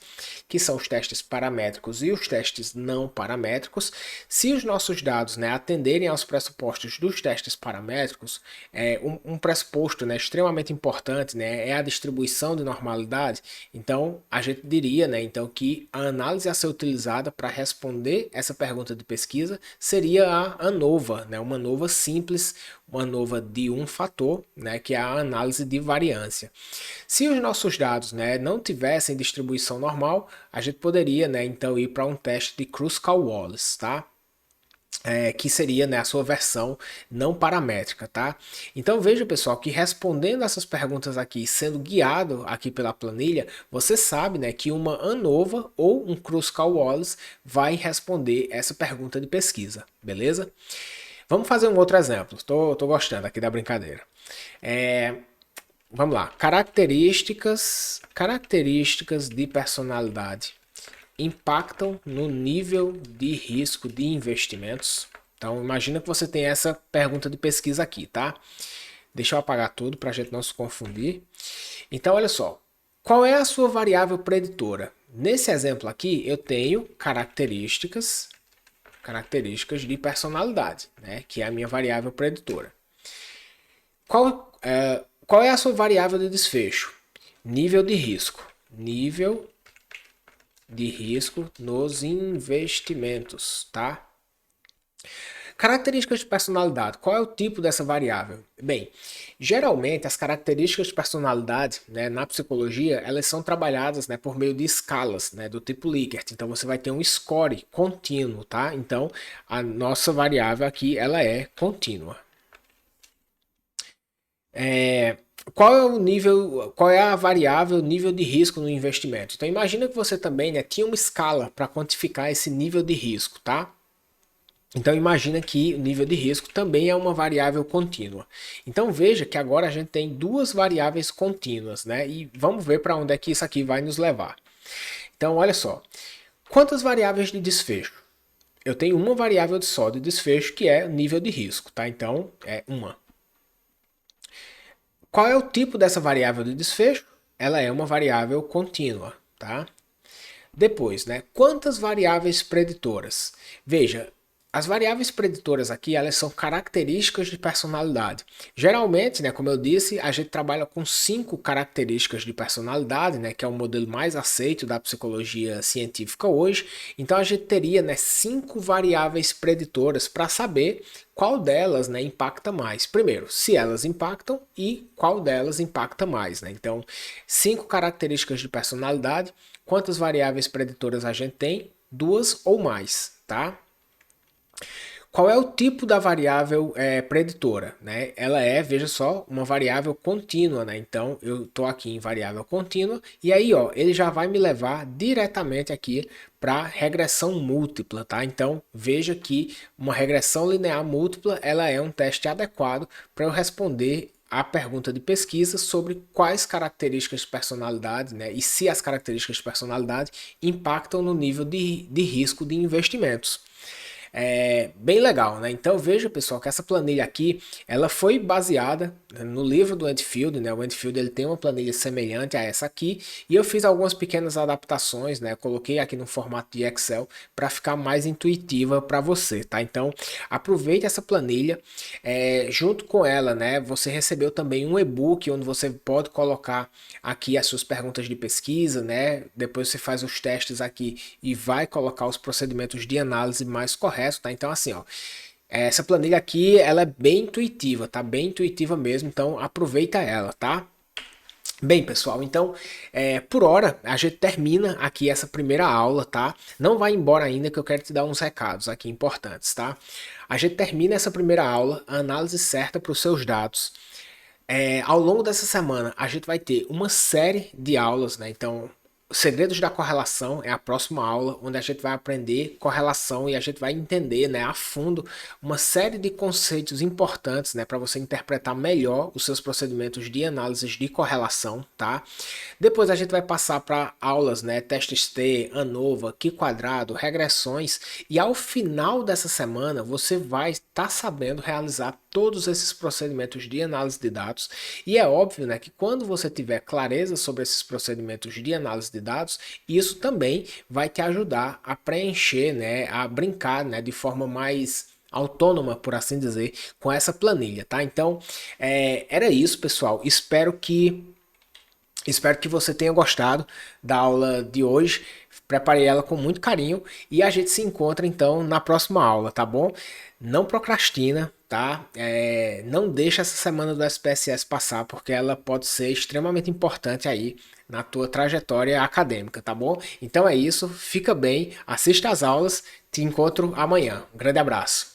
S1: que são os testes paramétricos e os testes não paramétricos. Se os nossos dados, né, atenderem aos pressupostos dos testes paramétricos, um pressuposto, né, extremamente importante, né, é a distribuição de normalidade. Então, a gente diria, né, então, que a análise a ser utilizada para responder essa pergunta de pesquisa seria a ANOVA, né, uma ANOVA simples, uma ANOVA de um fator, né, que é a análise de variância. Se os nossos dados, né, não tivessem distribuição normal, a gente poderia, né, então ir para um teste de Kruskal-Wallis, tá? Que seria, né, a sua versão não paramétrica, tá? Então veja, pessoal, que respondendo essas perguntas aqui, sendo guiado aqui pela planilha, você sabe, né, que uma ANOVA ou um Kruskal-Wallis vai responder essa pergunta de pesquisa, beleza? Vamos fazer um outro exemplo. Tô gostando aqui da brincadeira. Vamos lá. Características de personalidade impactam no nível de risco de investimentos. Então, imagina que você tem essa pergunta de pesquisa aqui, tá? Deixa eu apagar tudo para a gente não se confundir. Então, olha só. Qual é a sua variável preditora? Nesse exemplo aqui, eu tenho características de personalidade, né? Que é a minha variável preditora. Qual é a sua variável de desfecho? Nível de risco. Nível de risco nos investimentos, tá? Características de personalidade. Qual é o tipo dessa variável? Bem, geralmente as características de personalidade, né, na psicologia, elas são trabalhadas, né, por meio de escalas, né, do tipo Likert. Então você vai ter um score contínuo, tá? Então a nossa variável aqui ela é contínua. Qual é o nível, qual é a variável nível de risco no investimento? Então imagina que você também, né, tinha uma escala para quantificar esse nível de risco, tá? Então imagina que o nível de risco também é uma variável contínua. Então veja que agora a gente tem duas variáveis contínuas, né? E vamos ver para onde é que isso aqui vai nos levar. Então olha só, quantas variáveis de desfecho? Eu tenho uma variável só de desfecho que é o nível de risco, tá? Então é uma. Qual é o tipo dessa variável de desfecho? Ela é uma variável contínua, tá? Depois, né? Quantas variáveis preditoras? Veja, as variáveis preditoras aqui, elas são características de personalidade. Geralmente, né, como eu disse, a gente trabalha com 5 características de personalidade, né, que é o modelo mais aceito da psicologia científica hoje. Então a gente teria, né, 5 variáveis preditoras para saber qual delas, né, impacta mais. Primeiro, se elas impactam e qual delas impacta mais, né? Então, 5 características de personalidade. Quantas variáveis preditoras a gente tem? Duas ou mais, tá? Qual é o tipo da variável preditora? Né? Ela é, veja só, uma variável contínua, né? Então eu estou aqui em variável contínua e aí, ó, ele já vai me levar diretamente aqui para regressão múltipla, tá? Então veja que uma regressão linear múltipla ela é um teste adequado para eu responder a pergunta de pesquisa sobre quais características de personalidade, né? E se as características de personalidade impactam no nível de risco de investimentos. É bem legal, né? Então veja, pessoal, que essa planilha aqui, ela foi baseada no livro do Enfield, né? O Enfield ele tem uma planilha semelhante a essa aqui, e eu fiz algumas pequenas adaptações, né? Coloquei aqui no formato de Excel para ficar mais intuitiva para você, tá? Então aproveite essa planilha, junto com ela, né? Você recebeu também um e-book onde você pode colocar aqui as suas perguntas de pesquisa, né? Depois você faz os testes aqui e vai colocar os procedimentos de análise mais corretos, tá? Então assim, ó, essa planilha aqui, ela é bem intuitiva, tá? Bem intuitiva mesmo, então aproveita ela, tá? Bem, pessoal, então, por hora, a gente termina aqui essa primeira aula, tá? Não vai embora ainda que eu quero te dar uns recados aqui importantes, tá? A gente termina essa primeira aula, a análise certa para os seus dados. Ao longo dessa semana, a gente vai ter uma série de aulas, né? Então, Segredos da Correlação é a próxima aula, onde a gente vai aprender correlação e a gente vai entender, né, a fundo uma série de conceitos importantes, né, para você interpretar melhor os seus procedimentos de análise de correlação, tá? Depois a gente vai passar para aulas, né, testes T, ANOVA, Q quadrado, regressões, e ao final dessa semana você vai estar sabendo realizar todos esses procedimentos de análise de dados. E é óbvio, né, que quando você tiver clareza sobre esses procedimentos de análise de dados, isso também vai te ajudar a preencher, né, a brincar, né, de forma mais autônoma, por assim dizer, com essa planilha, tá? Então, era isso, pessoal. Espero que você tenha gostado da aula de hoje. Preparei ela com muito carinho e a gente se encontra então na próxima aula, tá bom? Não procrastina, tá? Não deixa essa semana do SPSS passar, porque ela pode ser extremamente importante aí na tua trajetória acadêmica, tá bom? Então é isso, fica bem, assista às aulas, te encontro amanhã. Um grande abraço.